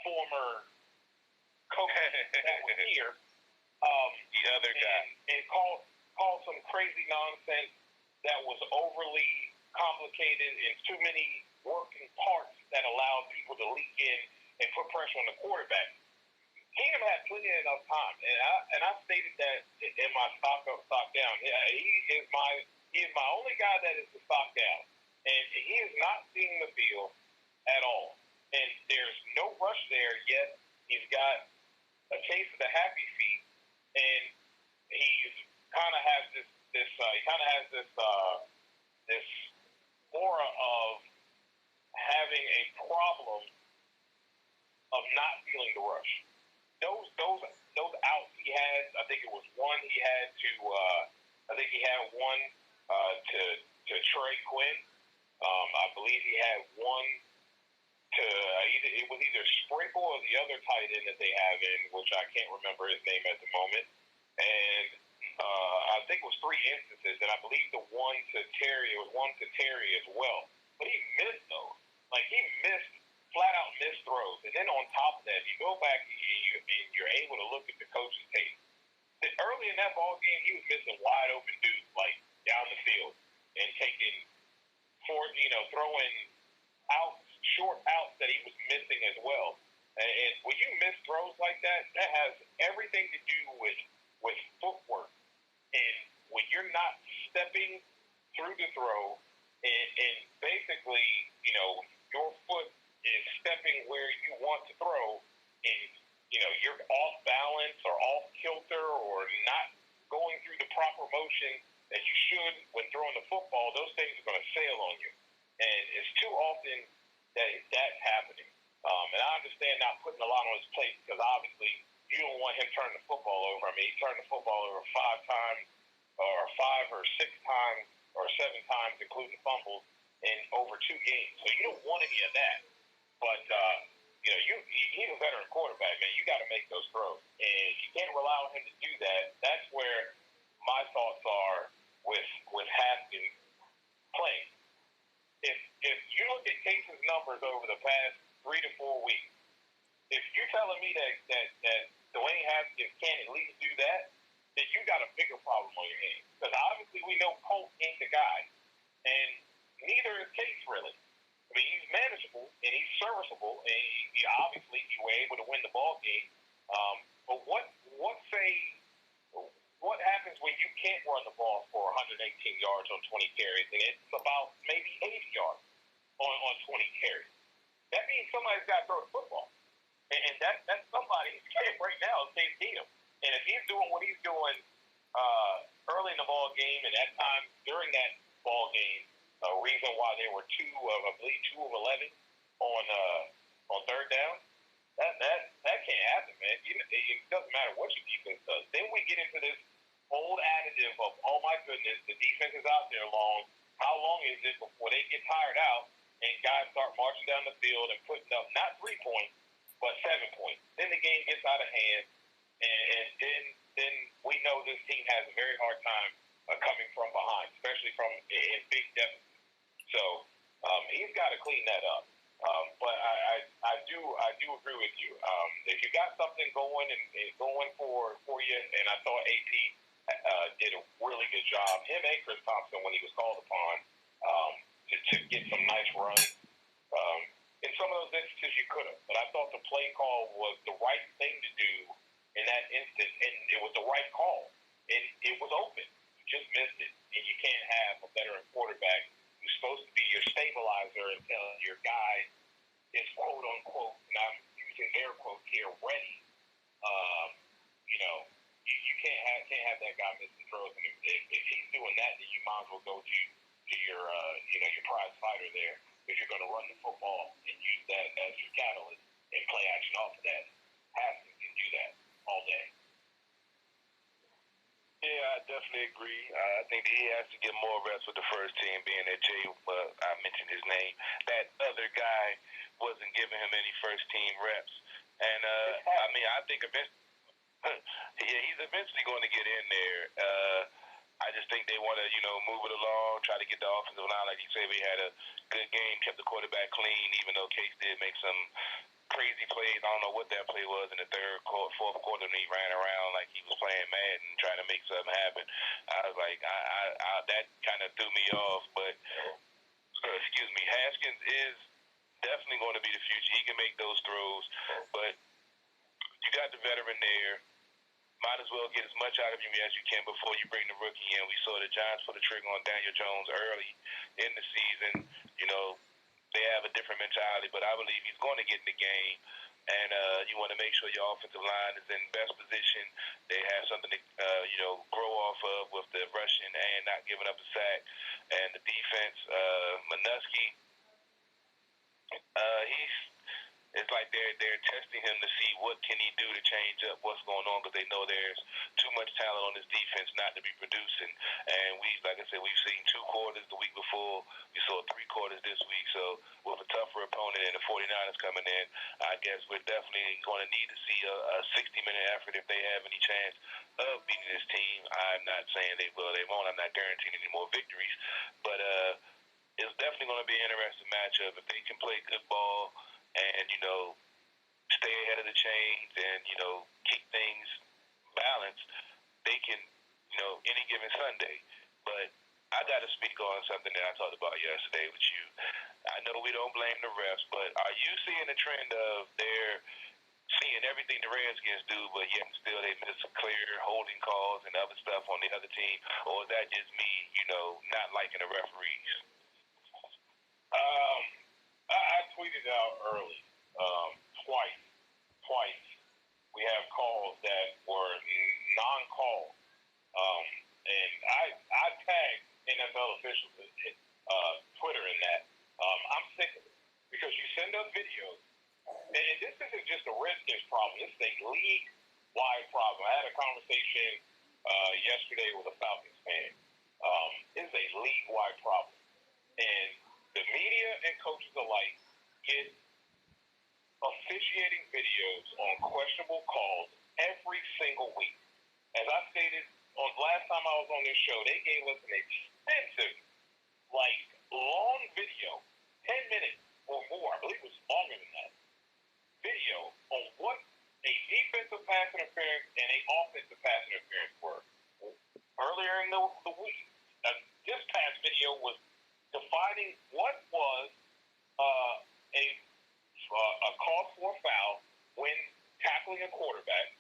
former coach that was here. The other guy. And called some crazy nonsense that was overly complicated and too many working parts that allowed people to leak in and put pressure on the quarterback. Keenum had plenty enough time, and I stated that in my stock up, stock down. He is my only guy that is the stock down, and he is not seeing the field at all. And there's no rush there yet. He's got a case of the happy feet, and he's kind of has this aura of having a problem of not feeling the rush. Those outs he had, I think it was one he had to one to Trey Quinn. I believe he had one to it was either Sprinkle or the other tight end that they have in, which I can't remember his name at the moment. And I think it was 3 instances, and I believe it was one to Terry as well. But he missed those. Like, he flat out missed throws. And then on top of that, you go back and you're able to look at the coach's tape. Early in that ball game, he was missing wide open dudes, like down the field, and taking throwing short outs that he was missing as well. And when you miss throws like that, that has everything to do with footwork. And when you're not stepping through the throw, and basically, your foot is stepping where you want to throw, and you're off balance or off kilter or not going through the proper motion that you should when throwing the football, those things are going to sail on you. And it's too often that that's happening. And I understand not putting a lot on his plate, because obviously you don't want him turning the football over. I mean, he turned the football over 5 times, or 5 or 6 times, or 7 times, including fumbles, in over 2 games. So you don't want any of that. But he's a veteran quarterback, man. You got to make those throws, and you can't rely on him to do that. That's where my thoughts are with Haskins playing. If you look at Case's numbers over the past 3 to 4 weeks, if you're telling me that Dwayne Haskins can't at least do that, then you got a bigger problem on your hands. Because obviously we know Colt ain't the guy, and neither is Case really. I mean, he's manageable and he's serviceable, and he obviously you were able to win the ball game. But what happens when you can't run the ball for 118 yards on 20 carries, and it's about maybe 80 yards on 20 carries? That means somebody's got to throw the football, and that's somebody right now is Case Keenum. And if he's doing what he's doing early in the ball game, and at times during that ball game, a reason why they were 2 of 11 on 3rd down, that can't happen, man. It doesn't matter what your defense does. Then we get into this old additive of, oh my goodness, the defense is out there long. How long is it before they get tired out and guys start marching down the field and putting up not 3 points, but 7 points? Then the game gets out of hand, and then we know this team has a very hard time coming from behind, especially from in big deficits. So he's got to clean that up. But I do agree with you. If you got something going and going for you, and I thought AP really good job. Him and Chris Thompson, when he was called upon, to get some nice runs. In some of those instances, you could have. But I thought the play call was the right thing to do in that instance, and it was the right call. And it was open. You just missed it. And you can't have a veteran quarterback who's supposed to be your stabilizer until your guy is quote-unquote, and I'm using air quotes here, ready. You can't have that guy missing throws. And if he's doing that, then you might as well go to your your prize fighter there, if you're going to run the football and use that as your catalyst and play action off of that. Haskins can do that all day. Yeah, I definitely agree. I think that he has to get more reps with the first team, being that I mentioned his name. That other guy wasn't giving him any first team reps. And, I think he's eventually going to get in there. I just think they want to, move it along, try to get the offensive line. Like you said, we had a good game, kept the quarterback clean, even though Case did make some crazy plays. I don't know what that play was in the fourth quarter, and he ran around like he was playing Madden, trying to make something happen. I was like, that kind of threw me off. But, Haskins is definitely going to be the future. He can make those throws, but you got the veteran there. Might as well get as much out of him as you can before you bring the rookie in. We saw the Giants put the trigger on Daniel Jones early in the season. They have a different mentality, but I believe he's going to get in the game. And you want to make sure your offensive line is in best position. They have something to, grow off of with the rushing and not giving up a sack. And the defense, Manusky, it's like they're testing him to see what can he do to change up what's going on, because they know there's too much talent on this defense not to be producing. And like I said, we've seen 2 quarters the week before. We saw 3 quarters this week. So with a tougher opponent and the 49ers coming in, I guess we're definitely going to need to see a 60-minute effort if they have any chance of beating this team. I'm not saying they will, they won't. I'm not guaranteeing any more victories. But it's definitely going to be an interesting matchup if they can play good ball and, stay ahead of the chains and, keep things balanced. They can, any given Sunday. But I got to speak on something that I talked about yesterday with you. I know we don't blame the refs, but are you seeing a trend of they're seeing everything the Redskins do, but yet still they miss clear holding calls and other stuff on the other team? Or is that just me, not liking the referees? I tweeted out early, twice. We have calls that were non-calls, and I tagged NFL officials, Twitter in that. I'm sick of it because you send us videos, and this isn't just a Redskins problem. This is a league-wide problem. I had a conversation yesterday with a Falcons fan. It's a league-wide problem, and the media and coaches alike get officiating videos on questionable calls every single week. As I stated on last time I was on this show, they gave us an extensive, long video, 10 minutes or more. I believe it was longer than that. Video on what a defensive pass interference and a offensive pass interference were earlier in the week. This past video was defining what was a call for a foul when tackling a quarterback,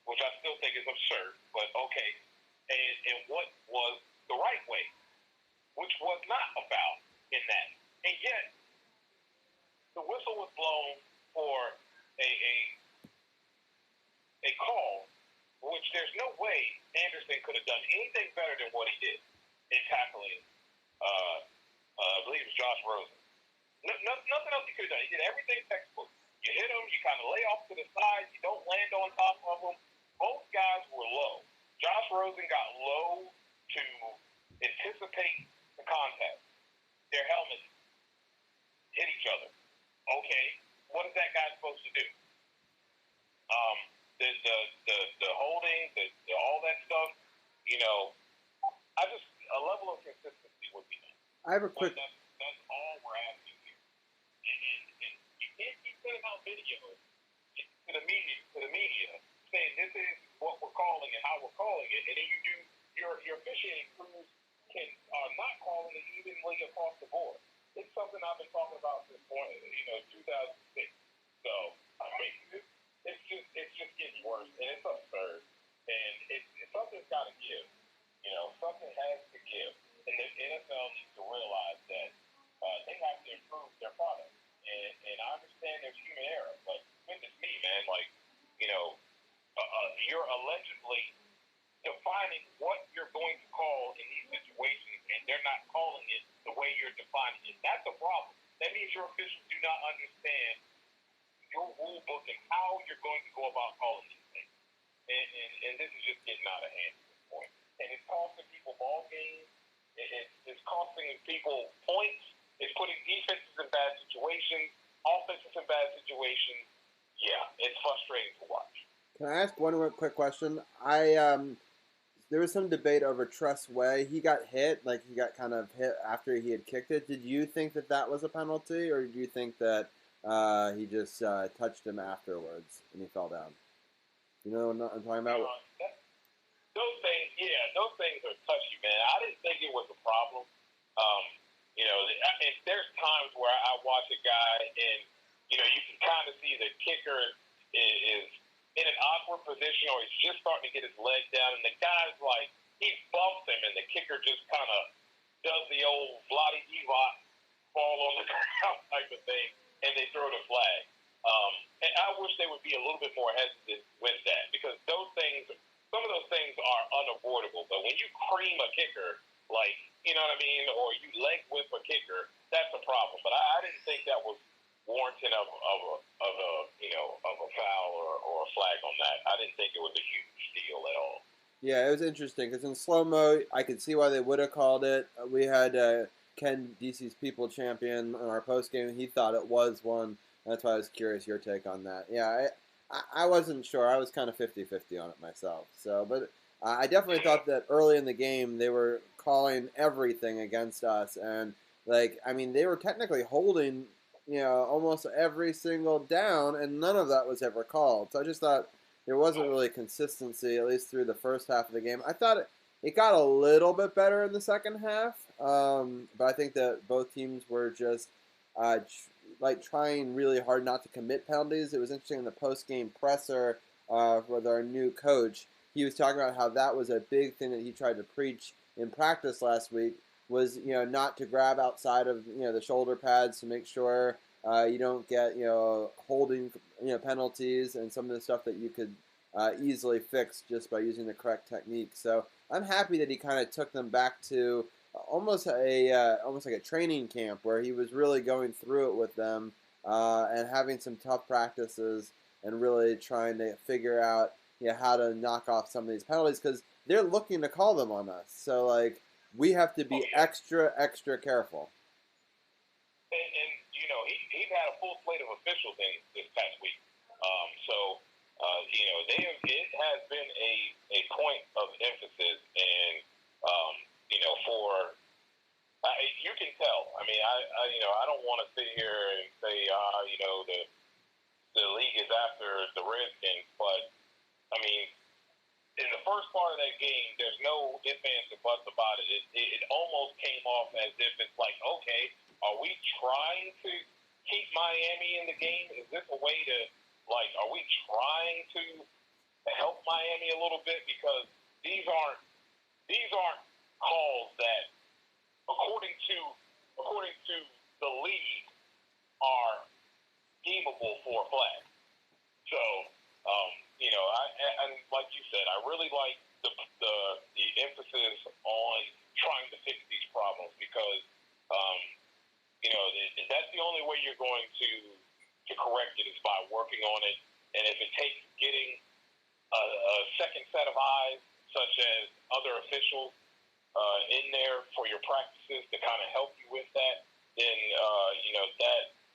which I still think is absurd, but okay, and what was the right way, which was not a foul in that. And yet, the whistle was blown for a call, which there's no way Anderson could have done anything better than what he did in tackling, I believe it was Josh Rosen. Nothing else he could have done. He did everything textbook. You hit him, you kind of lay off to the side, you don't land on top of him. Both guys were low. Josh Rosen got low to anticipate the contact. Their helmets hit each other. Okay, what is that guy supposed to do? The holding, all that stuff, a level of consistency would be nice. I have a quick... That's all we're asking here. And you can't keep sending out videos to the media saying this is what we're calling and how we're calling it, and then you do your your officiating crews are not calling it evenly across the board. It's something I've been talking about since 2006. So I mean, it's just getting worse, and it's absurd. And something's got to give. Something has to give, and the NFL needs to realize that they have to improve their product. And I understand there's human error, but goodness me, man, you're allegedly defining what you're going to call in these situations, and they're not calling it the way you're defining it. That's a problem. That means your officials do not understand your rule book and how you're going to go about calling these things. And this is just getting out of hand at this point. And it's costing people ball games. It's costing people points. It's putting defenses in bad situations, offenses in bad situations. Yeah, it's frustrating to watch. Can I ask one more quick question? There was some debate over Tress Way. He got hit, like he got kind of hit after he had kicked it. Did you think that was a penalty, or did you think that he just touched him afterwards and he fell down? You know what I'm talking about? Those things are touchy, man. I didn't think it was a problem. There's times where I watch a guy and, you can kind of see the kicker is in an awkward position, or he's just starting to get his leg down, and the guy's like, he bumps him, and the kicker just kind of does the old Vladi Divac fall on the ground type of thing, and they throw the flag. And I wish they would be a little bit more hesitant with that, because some of those things are unavoidable. But when you cream a kicker, like, you know what I mean, or you leg whip a kicker, that's a problem. But I didn't think that was warranted of a foul or a flag on that. I didn't think it was a huge deal at all. Yeah, it was interesting because in slow-mo, I could see why they would have called it. We had Ken, DC's People Champion, on our post-game. He thought it was one. That's why I was curious your take on that. Yeah, I wasn't sure. I was kind of 50-50 on it myself. So, but I definitely thought that early in the game they were calling everything against us. And, they were technically holding, almost every single down, and none of that was ever called. So I just thought there wasn't really consistency, at least through the first half of the game. I thought it got a little bit better in the second half, but I think that both teams were just trying really hard not to commit penalties. It was interesting in the post-game presser with our new coach. He was talking about how that was a big thing that he tried to preach in practice last week, was not to grab outside of the shoulder pads to make sure you don't get holding penalties and some of the stuff that you could easily fix just by using the correct technique. So I'm happy that he kind of took them back to almost like a training camp where he was really going through it with them and having some tough practices and really trying to figure out how to knock off some of these penalties, because they're looking to call them on us. So we have to be extra careful. And he's had a full slate of officials in this past week. It has been a point of emphasis, and you can tell. I mean, I don't want to sit here and say, the league is after the Redskins, but I mean, in the first part of that game, there's no ifs, ands, or buts about it. It almost came off as if it's like, okay, are we trying to keep Miami in the game? Is this a way to, are we trying to help Miami a little bit? Because these aren't calls that, according to the league, are deemable for a flag. So, and like you said, I really like the emphasis on trying to fix these problems, because that's the only way you're going to correct it, is by working on it. And if it takes getting a second set of eyes, such as other officials, in there for your practices to kind of help you with that, then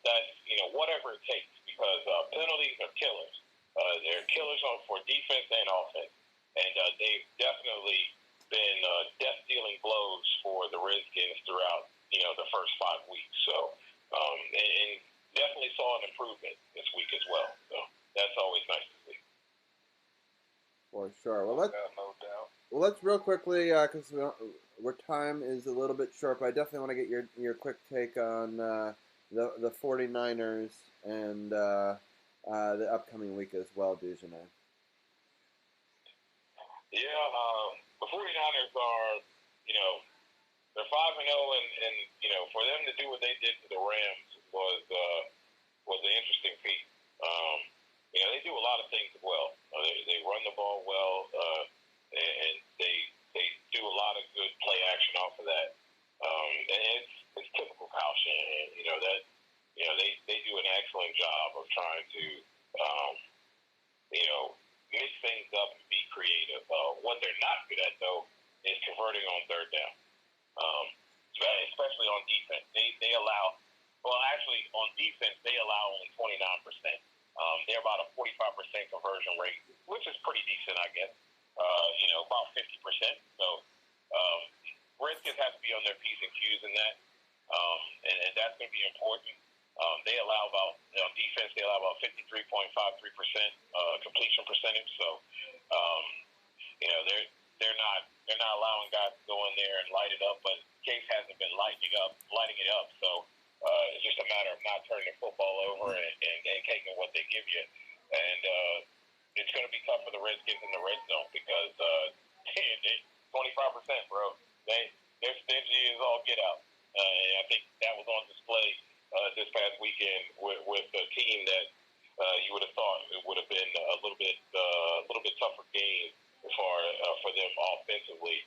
that's whatever it takes, because penalties are killers. They're killers for defense and offense, and they've definitely been death-dealing blows for the Redskins throughout the first 5 weeks. So, and definitely saw an improvement this week as well. So that's always nice to see. For sure. Well, No doubt. let's real quickly, because our time is a little bit short, but I definitely want to get your quick take on the 49ers and the upcoming week as well, Dujanet. Yeah, the 49ers are, they're 5-0, and for them to do what they did to the Rams was an interesting feat. They do a lot of things well. They run the ball well, and they do a lot of good play action off of that. And it's typical Kyle Shanahan. They do an excellent job of trying to mix things up and be creative. What they're not good at, though, is converting on third down, especially on defense. They allow, actually, on defense, they allow only 29%. They're about a 45% conversion rate, which is pretty decent, I guess. About 50%. So Redskins have to be on their P's and Q's in that, and that's going to be important. They allow defense. They allow about 53.53% completion percentage. So, they're not allowing guys to go in there and light it up. But Case hasn't been lighting it up. So it's just a matter of not turning the football over and taking what they give you. And it's going to be tough for the Redskins in the red zone because 25%, bro. They're stingy as all get out. And I think that was on display this past weekend with a team that you would have thought it would have been a little bit tougher game for them offensively,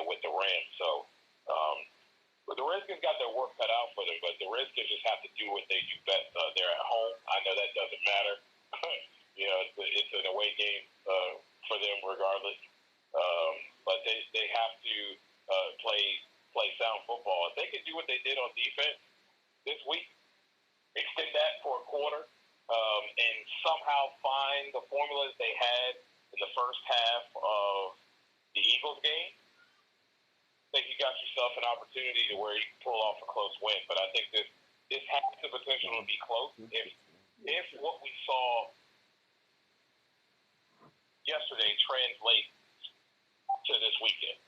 with the Rams. So, but the Redskins got their work cut out for them. But the Redskins just have to do what they do best. They're at home. I know that doesn't matter. It's an away game for them regardless. But they have to play sound football. If they can do what they did on defense this week, extend that for a quarter, and somehow find the formula that they had in the first half of the Eagles game, I think you got yourself an opportunity to where you can pull off a close win. But I think this has the potential to be close if what we saw yesterday translates to this weekend.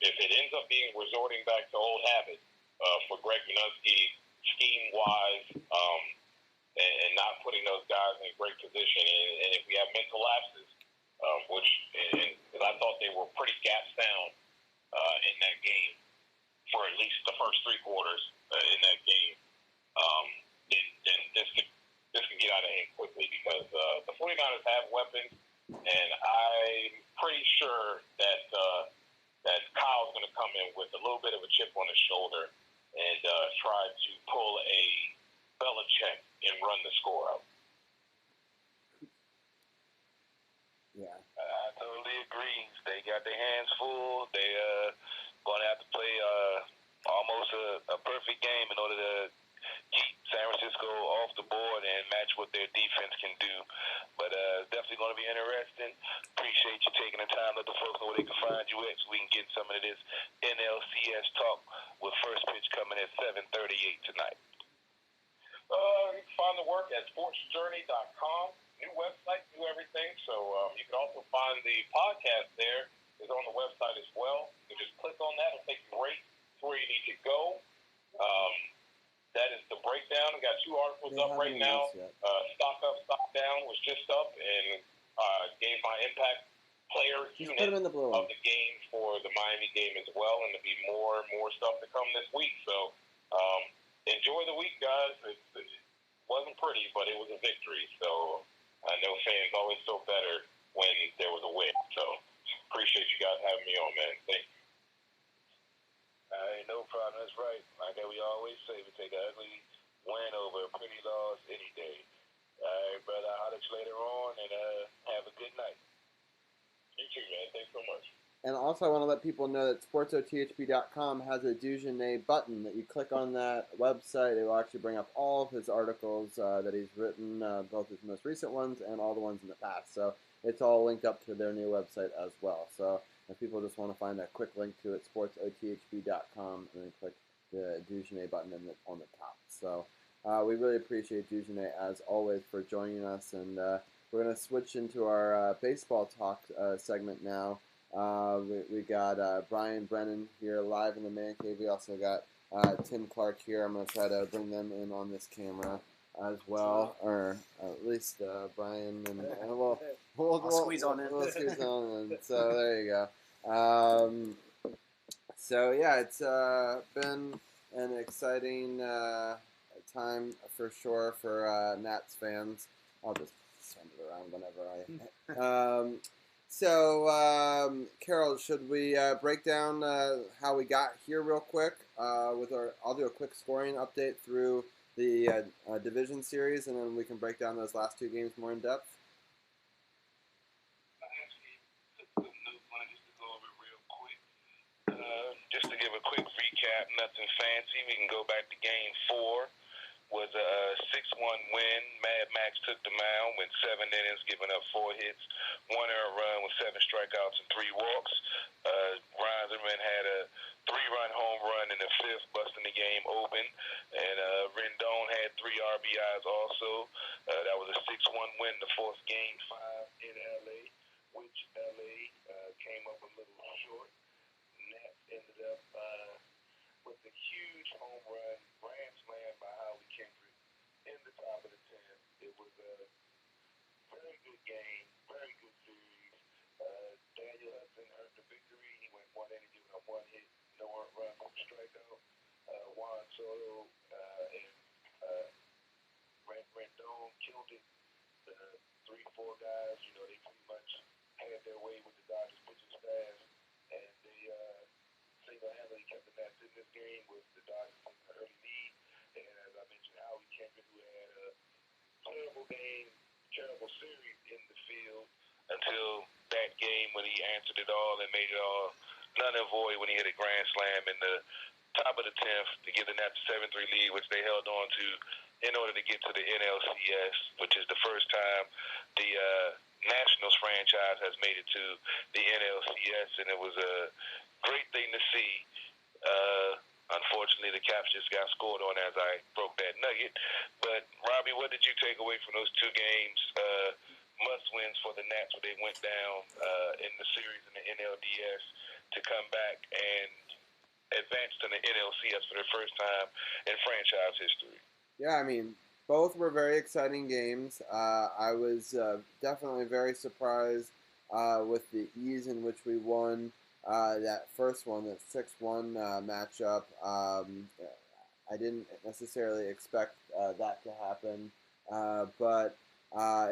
If it ends up being resorting back to old habits for Greg Minuski, scheme-wise, and not putting those guys in a great position, and if we have mental lapses, because I thought they were pretty gap sound in that game for at least the first three quarters in that game, then this can get out of hand quickly because the 49ers have weapons, and I'm pretty sure that Kyle's going to come in with a little bit of a chip on his shoulder and try to pull a Belichick and run the score out. Yeah. I totally agree. They got their hands full. They going to have to play almost a perfect game in order to keep San Francisco off the board and match what their defense can do. But definitely going to be interesting. Appreciate you taking the time. Let the folks know where they can find you at so we can get some of this NLCS talk with first pitch coming at 7:38 tonight. You can find the work at sportsjourney.com. New website, new everything. So you can also find the podcast there. It's on the website as well. You can just click on that. It'll take you right to where you need to go. That is the breakdown. We got two articles up right now. Stock Up, Stock Down was just up and gave my impact player unit of the game for the Miami game as well. And there'll be more and more stuff to come this week. So enjoy the week, guys. It wasn't pretty, but it was a victory. So I know fans always feel better when there was a win. So appreciate you guys having me on, man. Thank you. No problem. That's right. Like we always say, we take an ugly win over a pretty loss any day. All right, brother. I'll let you later on, and have a good night. You too, man. Thanks so much. And also, I want to let people know that SportsOTHP.com has a Dujanet button that you click on that website. It will actually bring up all of his articles that he's written, both his most recent ones and all the ones in the past. So it's all linked up to their new website as well. So if people just want to find a quick link to it, SportsOTHP.com, and then click the Dujanet button on the top. So We really appreciate Dujane, as always, for joining us, and we're going to switch into our baseball talk segment now. We got Brian Brennan here live in the man cave. We also got Tim Clark here. I'm going to try to bring them in on this camera as well, or at least Brian, and we'll squeeze on in. We'll squeeze on in. So there you go. So yeah, it's been an exciting time for sure for Nats fans. I'll just send it around whenever I. Carol, should we break down how we got here real quick? I'll do a quick scoring update through the division series, and then we can break down those last two games more in depth. Just to give a quick recap, nothing fancy. We can go back to Game 4. Was a 6-1 win. Mad Max took the mound, went 7 innings, giving up 4 hits, 1 earned run with 7 strikeouts and 3 walks. Ryan Zimmerman had a 3-run home run in the 5th, busting the game open. And Rendon had 3 RBIs also. That was a 6-1 win, the 4th Game 5 in L.A., which L.A. came up a little short. Nats ended up with a huge home run, grand slam by Howie Kendrick in the top of the 10th. It was a very good game, very good series. Daniel Hudson earned the victory. He went 1 inning, giving up 1 hit, no earned run, no strikeout. Juan Soto and Rendon killed it. The 3-4 guys, they pretty much had their way with the Dodgers pitching staff, and they single-handedly kept the Nats in this game with the Dodgers taking an early lead. And as I mentioned, Howie Kendrick, who had a terrible game, terrible series in the field until that game when he answered it all and made it all null and void when he hit a grand slam in the top of the 10th to give the Nats a 7-3 lead, which they held on to in order to get to the NLCS, which is the first time the Nationals franchise has made it to the NLCS, and it was a great thing to see. Unfortunately, the Caps just got scored on as I broke that nugget. But, Robbie, what did you take away from those 2 games? Must-wins for the Nats where they went down in the series in the NLDS to come back and advance to the NLCS for the first time in franchise history. Yeah, I mean, both were very exciting games. I was definitely very surprised with the ease in which we won that first one, that 6-1 matchup. I didn't necessarily expect that to happen, but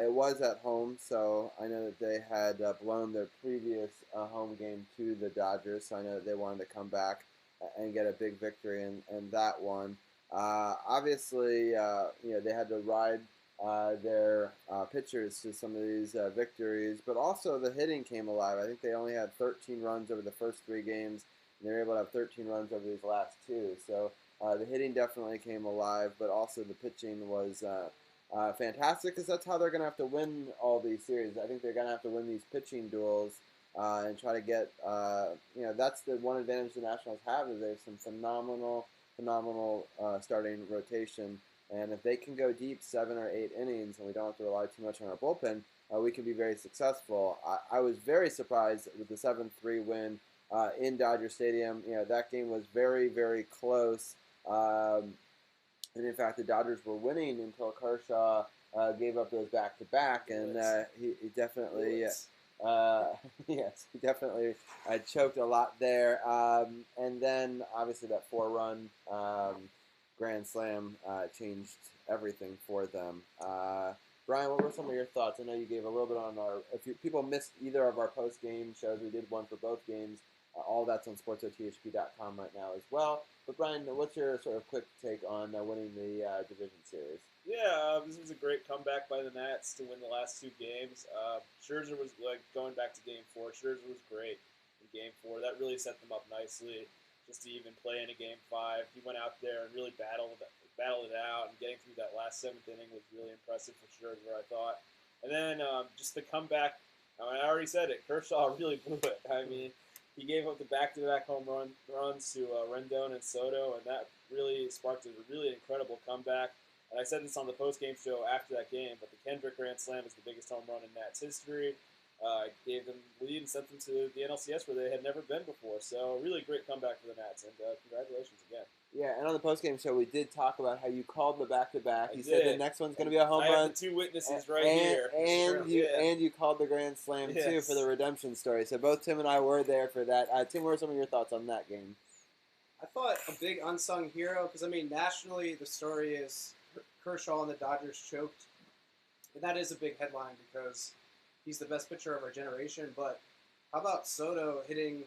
it was at home, so I know that they had blown their previous home game to the Dodgers, so I know that they wanted to come back and get a big victory in that one. Obviously, they had to ride their pitchers to some of these victories, but also the hitting came alive. I think they only had 13 runs over the first 3 games, and they were able to have 13 runs over these last 2. So the hitting definitely came alive, but also the pitching was fantastic, because that's how they're going to have to win all these series. I think they're going to have to win these pitching duels and try to get, that's the one advantage the Nationals have, is they have some phenomenal starting rotation. And if they can go deep 7 or 8 innings and we don't have to rely too much on our bullpen, we can be very successful. I was very surprised with the 7-3 win in Dodger Stadium. That game was very, very close. And in fact, the Dodgers were winning until Kershaw gave up those back-to-back, and he definitely, he definitely choked a lot there. And then obviously that 4-run grand slam changed everything for them. Brian, what were some of your thoughts? I know you gave a little bit on our. If people missed either of our post-game shows, we did one for both games. All that's on SportsOTHP.com right now as well. But Brian, what's your sort of quick take on winning the division series? Yeah, this was a great comeback by the Nats to win the last 2 games. Scherzer was going back to Game 4. Scherzer was great in Game 4. That really set them up nicely just to even play in a Game 5. He went out there and really battled it out, and getting through that last 7th inning was really impressive for Scherzer, I thought. And then just the comeback, I already said it, Kershaw really blew it. I mean, he gave up the back-to-back home runs to Rendon and Soto, and that really sparked a really incredible comeback. And I said this on the post-game show after that game, but the Kendrick Grand Slam is the biggest home run in Nats history. Gave them lead and sent them to the NLCS where they had never been before. So really great comeback for the Nats, and congratulations again. Yeah, and on the postgame show, we did talk about how you called the back-to-back. You said did. the next one's going to be a home I run. have the two witnesses right here. And you called the Grand Slam, too, for the redemption story. So both Tim and I were there for that. Tim, what are some of your thoughts on that game? I thought a big unsung hero, because, I mean, nationally the story is Kershaw and the Dodgers choked. And that is a big headline because he's the best pitcher of our generation. But how about Soto hitting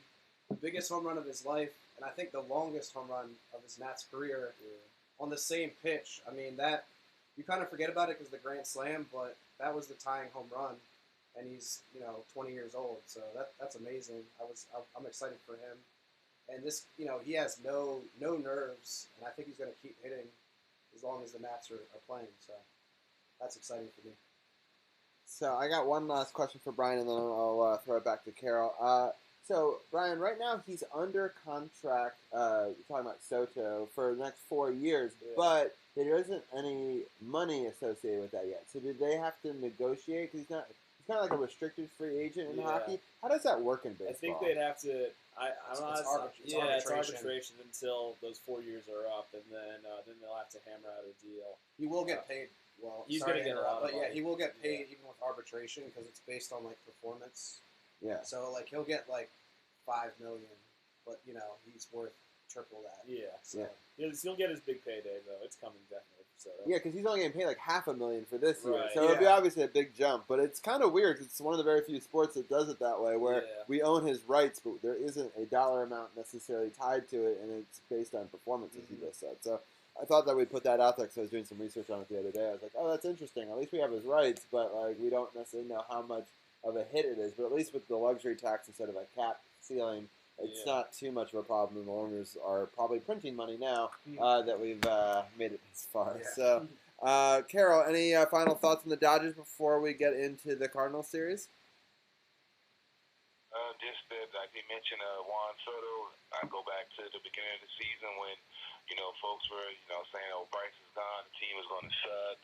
the biggest home run of his life, and I think the longest home run of his Nats career on the same pitch? I mean, that you kind of forget about it because the Grand Slam, but that was the tying home run, and he's 20 years old, so that's amazing. I'm excited for him, and this he has no nerves, and I think he's going to keep hitting as long as the Nats are playing. So that's exciting for me. So I got one last question for Brian, and then I'll throw it back to Carol. So, Brian, right now he's under contract, talking about Soto, for the next 4 years, but there isn't any money associated with that yet. So did they have to negotiate? Because he's kind of like a restricted free agent in hockey. How does that work in baseball? I think they'd have to. It's arbitration until those 4 years are up, and then they'll have to hammer out a deal. He will get paid. Well, he's going to get a lot, but he will get paid even with arbitration because it's based on performance. Yeah. So he'll get $5 million, but he's worth triple that. Yeah. So. He'll get his big payday though. It's coming definitely. So. Yeah, because he's only getting paid $500,000 for this year, Right. so it'll be obviously a big jump. But it's kind of weird. It's one of the very few sports that does it that way, where we own his rights, but there isn't a dollar amount necessarily tied to it, and it's based on performance, as you just said. So I thought that we'd put that out there because I was doing some research on it the other day. I was like, oh, that's interesting. At least we have his rights, but we don't necessarily know how much of a hit it is. But at least with the luxury tax instead of a cap ceiling, it's not too much of a problem. And the owners are probably printing money now that we've made it this far. Yeah. So, Carol, any final thoughts on the Dodgers before we get into the Cardinals series? Just that, like you mentioned, Juan Soto, I go back to the beginning of the season when, folks were, saying, oh, Bryce is gone, the team is going to suck,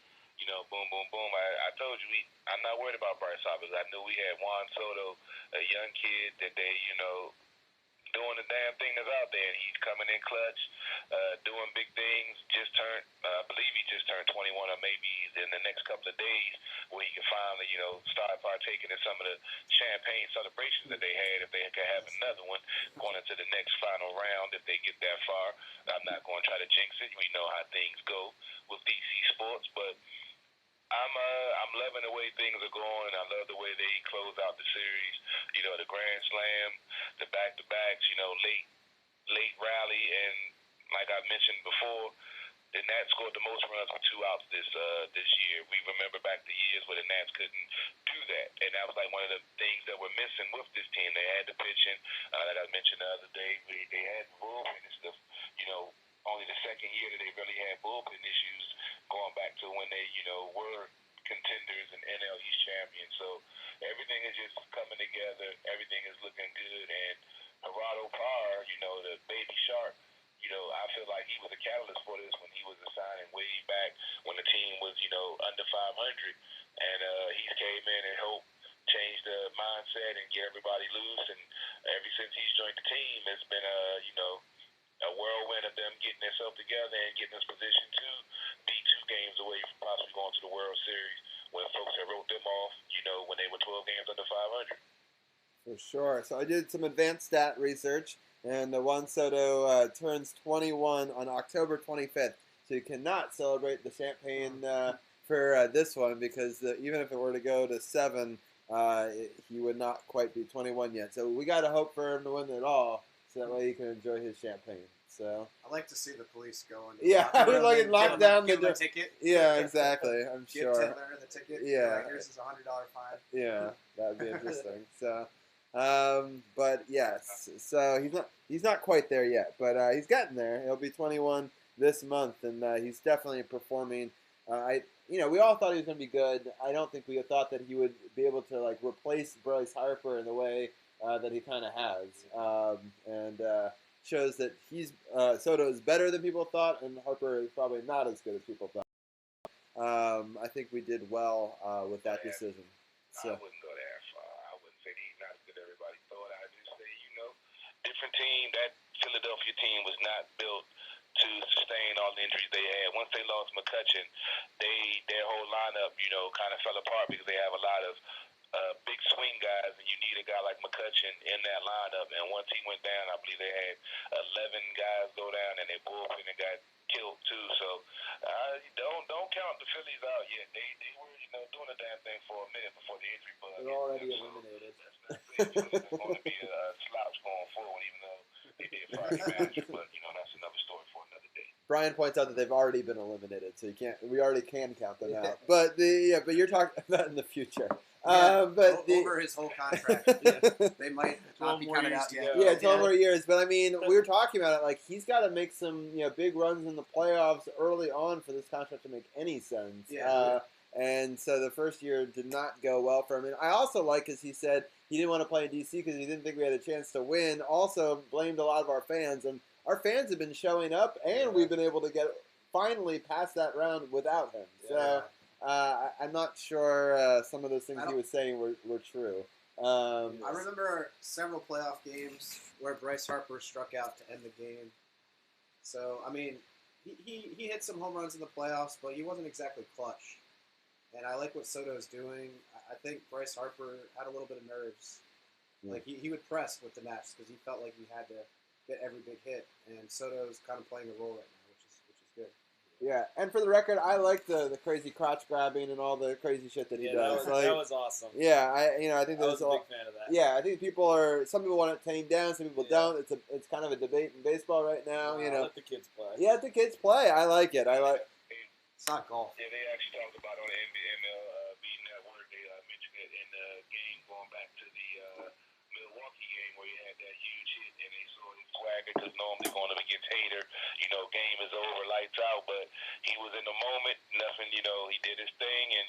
boom, boom, boom. I told you, I'm not worried about Bryce because I knew we had Juan Soto, a young kid that they, doing the damn thing that's out there. And he's coming in clutch, doing big things. I believe he just turned 21, or maybe in the next couple of days, where he can finally, start partaking in some of the champagne celebrations that they had. If they could have another one going into the next final round, if they get that far. I'm not going to try to jinx it. We know how things go with DC sports, but I'm loving the way things are going. I love the way they close out the series. The Grand Slam, the back-to-backs, late rally, and like I mentioned before, the Nats scored the most runs with 2 outs this year. We remember back the years where the Nats couldn't do that, and that was one of the things that were missing with this team. They had the pitching, like I mentioned the other day. They had bullpen and stuff. Only the second year that they really had bullpen issues, going back to when they were contenders and NL East champions. So everything is just coming together. Everything is looking good, and Gerardo Parr, the baby shark. I feel like he was a catalyst for this when he was assigning way back when the team was, under 500. And he came in and helped change the mindset and get everybody loose. And ever since he's joined the team, it's been a whirlwind of them getting themselves together and getting this position to be 2 games away from possibly going to the World Series when folks had wrote them off, when they were 12 games under 500. For sure. So I did some advanced stat research, and Juan Soto turns 21 on October 25th. So you cannot celebrate the champagne for this one because even if it were to go to 7, he would not quite be 21 yet. So we got to hope for him to win it all, so that way he can enjoy his champagne. So I like to see the police going. I would like it locked down the ticket. Yeah, exactly. I'm Give sure. Taylor the ticket. Yeah. Here's his $100 fine. Yeah, that would be interesting. So, but yes, so he's not quite there yet, but he's getting there. He'll be 21 this month, and he's definitely performing. We all thought he was going to be good. I don't think we thought that he would be able to replace Bryce Harper in the way that he kind of has, and shows that Soto is better than people thought, and Harper is probably not as good as people thought. I think we did well with that decision. So. I wouldn't go that far. I wouldn't say he's not as good as everybody thought. I just say, different team. That Philadelphia team was not built to sustain all the injuries they had. Once they lost McCutcheon, their whole lineup, kind of fell apart because they have a lot of big swing guys, and you need a guy like McCutcheon in that lineup. And once he went down, I believe they had 11 guys go down, and their bullpen got killed too. So don't count the Phillies out yet. They were doing the damn thing for a minute before the injury bug. They're already eliminated. That's not saying Phillies are going to be a slouch going forward, even though they did fire their manager. But that's another story for another day. Brian points out that they've already been eliminated, so we already can count them out. But you're talking about in the future. Over his whole contract, they might not be counted out yet. Yeah, 12 more years. But I mean, we were talking about it. Like, he's got to make some big runs in the playoffs early on for this contract to make any sense. Yeah. And so the first year did not go well for him. And I also like, as he said, he didn't want to play in DC because he didn't think we had a chance to win. Also blamed a lot of our fans, and our fans have been showing up, and we've been able to get finally past that round without him. So I'm not sure some of those things he was saying were true. I remember several playoff games where Bryce Harper struck out to end the game. So, I mean, he hit some home runs in the playoffs, but he wasn't exactly clutch. And I like what Soto's doing. I think Bryce Harper had a little bit of nerves. Yeah. Like, he would press with the Nats because he felt like he had to get every big hit. And Soto's kind of playing a role right now, which is good. Yeah, and for the record, I like the crazy crotch grabbing and all the crazy shit that he does. That was awesome. Yeah, I think I was a big fan of that. Yeah, I think some people want it tamed down, some people don't. It's kind of a debate in baseball right now. Let the kids play. Yeah, let the kids play. I like it. It's not golf. Yeah, they actually talked about on the MLB Network. They mentioned it in the game going back to the Milwaukee game where he had that huge hit, and they saw his swagger because normally going up against Hader, game is over, lights out. But he was in the moment, nothing. He did his thing, and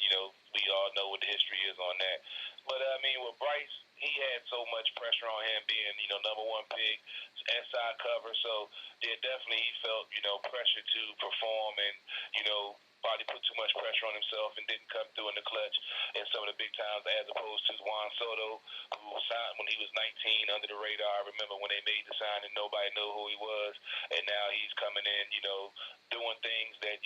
we all know what the history is on that. But I mean, with Bryce, he had so much pressure on him being number one pick, inside cover. So definitely he felt pressure to perform, and probably put too much pressure on himself and didn't come through in the clutch in some of the big times, as opposed to Juan Soto, who signed when he was 19 under the radar. I remember when they made the signing, nobody knew who he was, and now he's coming in, doing things that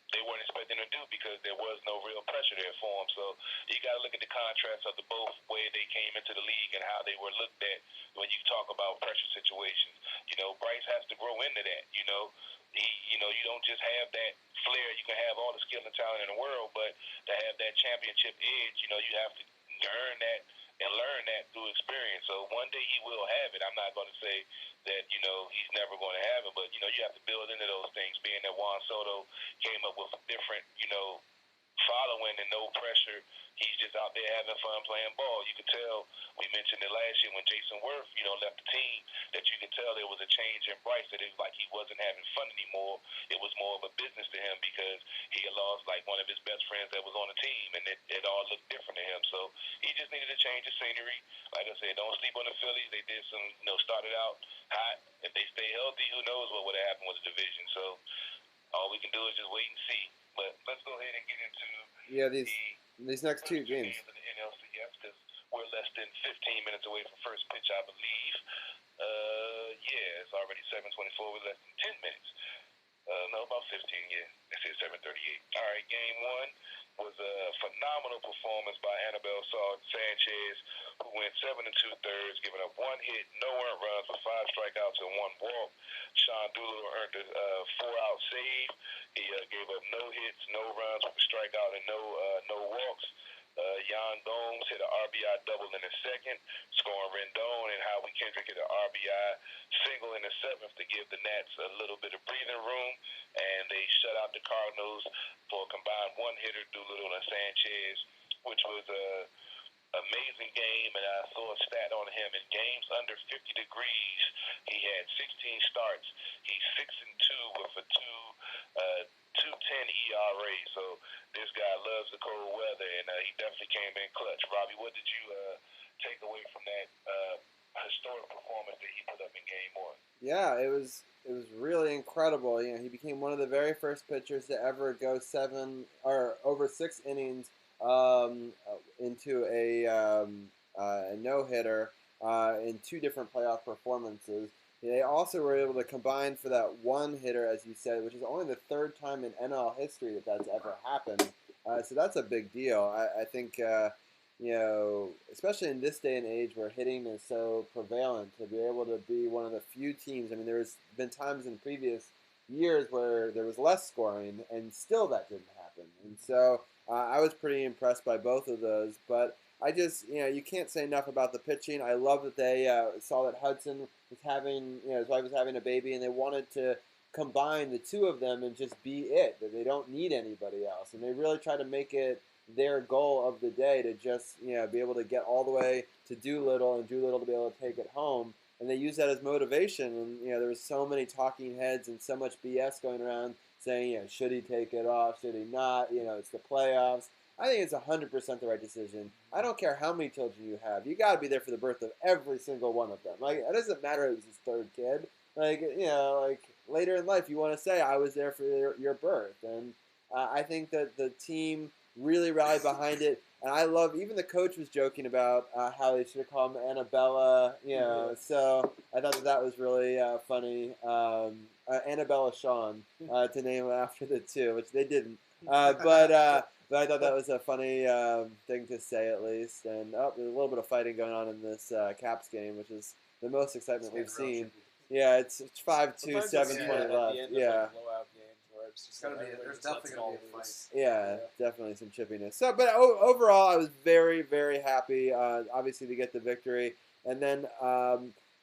they weren't expecting him to do because there was no real pressure there for him. So you got to look at the contrast of the both way they came into the league and how they were looked at when you talk about pressure situations. Bryce has to grow into that. You don't just have that flair. You can have all the skill and talent in the world, but to have that championship edge, you have to earn that and learn that through experience. So one day he will have it. I'm not going to say that, he's never going to have it, but, you have to build into those things, being that Juan Soto came up with a different, following and no pressure. He's just out there having fun playing ball. You could tell, we mentioned it last year when Jason Worth, left the team, that you could tell there was a change in Bryce, that it was like he wasn't having fun anymore. It was more of a business to him because he had lost like one of his best friends that was on the team, and it all looked different to him. So he just needed to change his scenery. Like I said, don't sleep on the Phillies. They did some, started out hot. If they stay healthy, who knows what would have happened with the division. So all we can do is just wait and see. But let's go ahead and get into these next two games of the NLCS, because we're less than 15 minutes away from first pitch, I believe. It's already 7:24. We're less than 10 minutes. No, about 15. Yeah, it's 7:38. All right, game one was a phenomenal performance by Anibal Sanchez, who went 7 2/3, giving up one hit, no earned runs with 5 strikeouts and 1 walk. Sean Doolittle earned a 4-out save. He gave up no hits, no runs with a strikeout and no walks. Yan Gomes hit an RBI double in the second, scoring Rendon, and Howie Kendrick hit an RBI single in the seventh to give the Nats a little bit of breathing room, and they shut out the Cardinals for a combined one-hitter, Doolittle and Sanchez, which was a amazing game. And I saw a stat on him in games under 50 degrees. He had 16 starts. He's 6-2 with a 2.10 ERA. So this guy loves the cold weather, and he definitely came in clutch. Robbie, what did you take away from that historic performance that he put up in game one? Yeah, it was was really incredible. You know, he became one of the very first pitchers to ever go 7 or over 6 innings into a no hitter in 2 different playoff performances. They also were able to combine for that one hitter, as you said, which is only the 3rd time in NL history that that's ever happened. So that's a big deal. I think, you know, especially in this day and age where hitting is so prevalent, to be able to be one of the few teams. I mean, there's been times in previous years where there was less scoring, and still that didn't happen. And so I was pretty impressed by both of those. But I just, you know, you can't say enough about the pitching. I love that they saw that Hudson was having, you know, his wife was having a baby, and they wanted to combine the 2 of them and just be it, that they don't need anybody else. And they really try to make it their goal of the day to just, you know, be able to get all the way to Doolittle, and Doolittle to be able to take it home. And they use that as motivation. And, you know, there was so many talking heads and so much BS going around saying, you know, should he take it off? Should he not? You know, it's the playoffs. I think it's 100% the right decision. I don't care how many children you have. You got to be there for the birth of every single one of them. Like, it doesn't matter if it's his 3rd kid. Like, you know, like later in life, you want to say, I was there for your birth. And I think that the team really rallied behind it. And I love, even the coach was joking about how they should have called him Annabella, you know. So I thought that was really funny. Annabella Shawn, to name him after the 2, which they didn't. But I thought that was a funny thing to say, at least. And there's a little bit of fighting going on in this Caps game, which is the most excitement we've seen. Yeah, it's 5-2, 7-20 left. Yeah. There's definitely going to be a fight. Yeah, definitely some chippiness. So, but overall, I was very, very happy, obviously, to get the victory. And then,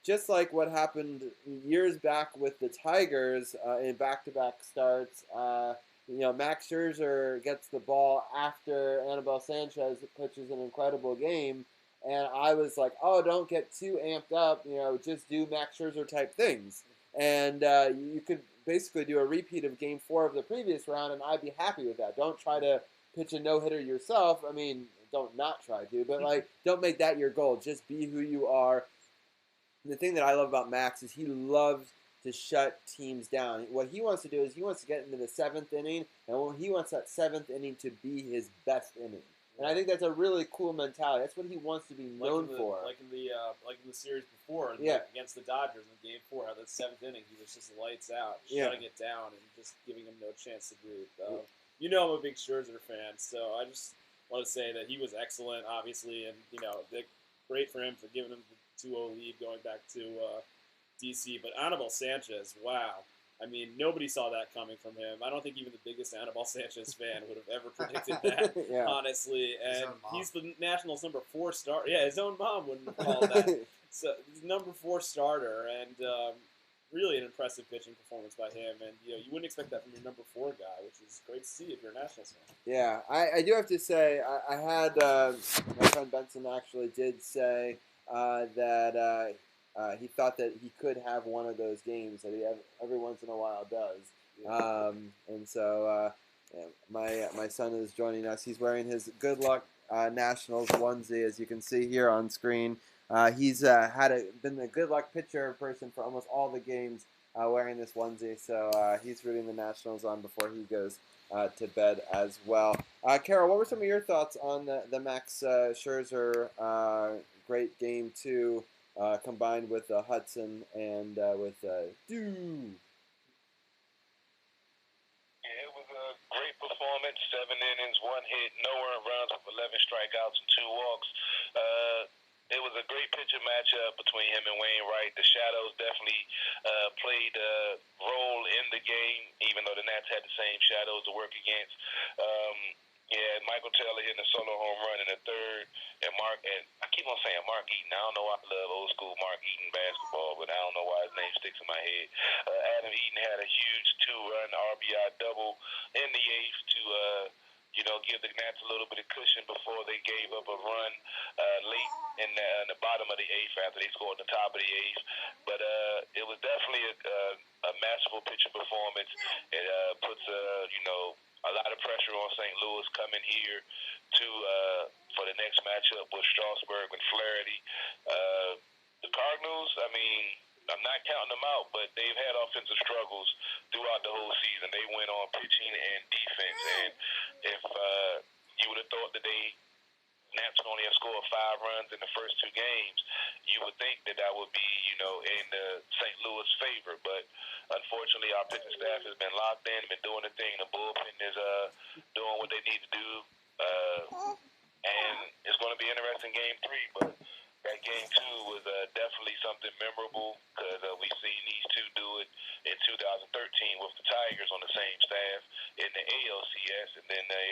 just like what happened years back with the Tigers in back-to-back starts, you know, Max Scherzer gets the ball after Anibal Sanchez pitches an incredible game. And I was like, oh, don't get too amped up, you know, just do Max Scherzer type things. And you could basically do a repeat of Game 4 of the previous round, and I'd be happy with that. Don't try to pitch a no-hitter yourself. I mean, don't not try to, but, like, don't make that your goal. Just be who you are. And the thing that I love about Max is he loves to shut teams down. What he wants to do is he wants to get into the 7th inning, and he wants that 7th inning to be his best inning. And I think that's a really cool mentality. That's what he wants to be known for. Like in the series before, against the Dodgers in Game 4, the 7th inning, he was just lights out, shutting it down and just giving him no chance to breathe. You know, I'm a big Scherzer fan, so I just want to say that he was excellent, obviously, and you know, great for him for giving him the 2-0 lead going back to DC. But Anibal Sanchez, wow. I mean, nobody saw that coming from him. I don't think even the biggest Anibal Sanchez fan would have ever predicted that, honestly. And he's the Nationals' number 4 starter. Yeah, his own mom wouldn't have called that. So, he's number 4 starter, and really an impressive pitching performance by him. And you know, you wouldn't expect that from your number 4 guy, which is great to see if you're a Nationals fan. Yeah, I do have to say, I had my friend Benson actually did say that he thought that he could have one of those games that he every once in a while does. And so my son is joining us. He's wearing his Good Luck Nationals onesie, as you can see here on screen. He's been the Good Luck pitcher person for almost all the games wearing this onesie. So he's rooting the Nationals on before he goes to bed as well. Carol, what were some of your thoughts on the Max Scherzer great Game 2 combined with Hudson and with Dew? Yeah, it was a great performance. 7 innings, 1 hit, no earned runs with 11 strikeouts and 2 walks. It was a great pitcher matchup between him and Wainwright. The shadows definitely played a role in the game, even though the Nats had the same shadows to work against. Michael Taylor hitting a solo home run in the 3rd, and I keep on saying Mark Eaton. I don't know why I love old school Mark Eaton basketball, but I don't know why his name sticks in my head. Adam Eaton had a huge 2-run RBI double in the 8th to give the Nats a little bit of cushion before they gave up a run late in the bottom of the 8th after they scored the top of the 8th. But it was definitely a masterful pitching performance. It puts a lot of pressure on St. Louis coming here for the next matchup with Strasburg and Flaherty. The Cardinals, I mean, I'm not counting them out, but they've had offensive struggles throughout the whole season. They went on pitching and defense, and if you would have thought that Nats would only have scored 5 runs in the first 2 games, you would think that would be, in the St. Louis favor. But unfortunately, our pitching staff has been locked in, been doing the thing. The bullpen is doing what they need to do, and it's going to be interesting game 3. But that game 2 was definitely something memorable because we've seen these two do it in 2013 with the Tigers on the same staff in the ALCS, and then they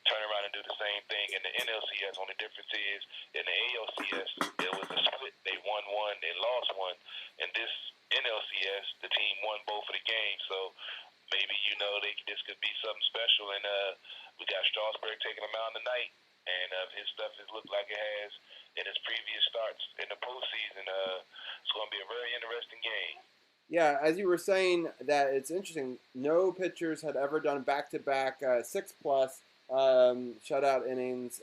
turn around and do the same thing in the NLCS. Only difference is in the ALCS it was a split. They won 1 and lost 1. In this NLCS, the team won both of the games. So maybe this could be something special. And we got Strasburg taking them out tonight, and his stuff has looked like it has in his previous starts in the postseason. It's going to be a very interesting game. Yeah, as you were saying, that it's interesting. No pitchers had ever done back-to-back 6+ shutout innings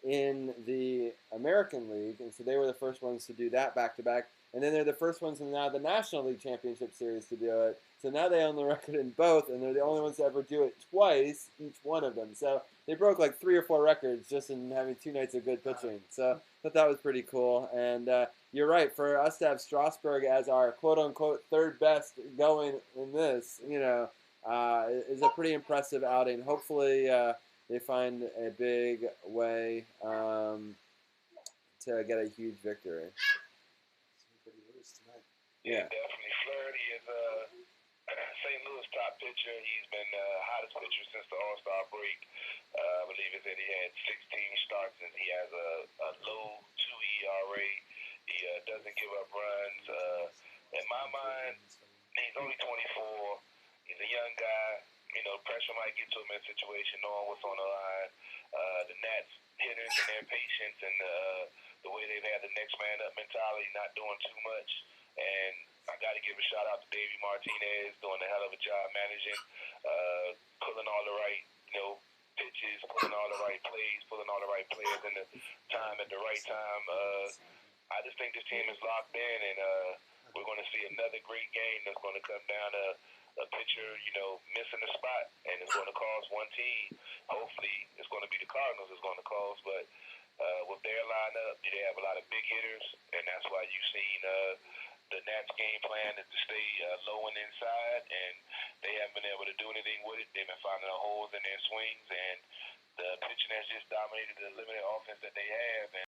in the American League, and so they were the first ones to do that back-to-back. And then they're the first ones in now the National League Championship Series to do it. So now they own the record in both, and they're the only ones to ever do it twice, each one of them. So they broke like 3 or 4 records just in having 2 nights of good pitching. So I thought that was pretty cool. And you're right, for us to have Strasburg as our quote-unquote third best going in this, is a pretty impressive outing. Hopefully they find a big way to get a huge victory. Yeah, definitely. Flaherty is St. Louis top pitcher. He's been the hottest pitcher since the All-Star break. I believe he said he had 16 starts and he has a low 2 ERA. He doesn't give up runs. In my mind, he's only 24. He's a young guy. Pressure might get to him in a situation, knowing what's on the line. The Nats hitters and their patience and the way they've had the next man up mentality, not doing too much. And I got to give a shout out to Davey Martinez, doing a hell of a job managing, pulling all the right, pitches, pulling all the right plays, pulling all the right players in the time at the right time. I just think this team is locked in, and we're going to see another great game that's going to come down to a pitcher, missing a spot, and it's going to cost one team. Hopefully, it's going to be the Cardinals it's going to cost, but with their lineup, they have a lot of big hitters, and that's why you've seen the Nats' game plan is to stay low and inside, and they haven't been able to do anything with it. They've been finding holes in their swings, and the pitching has just dominated the limited offense that they have. And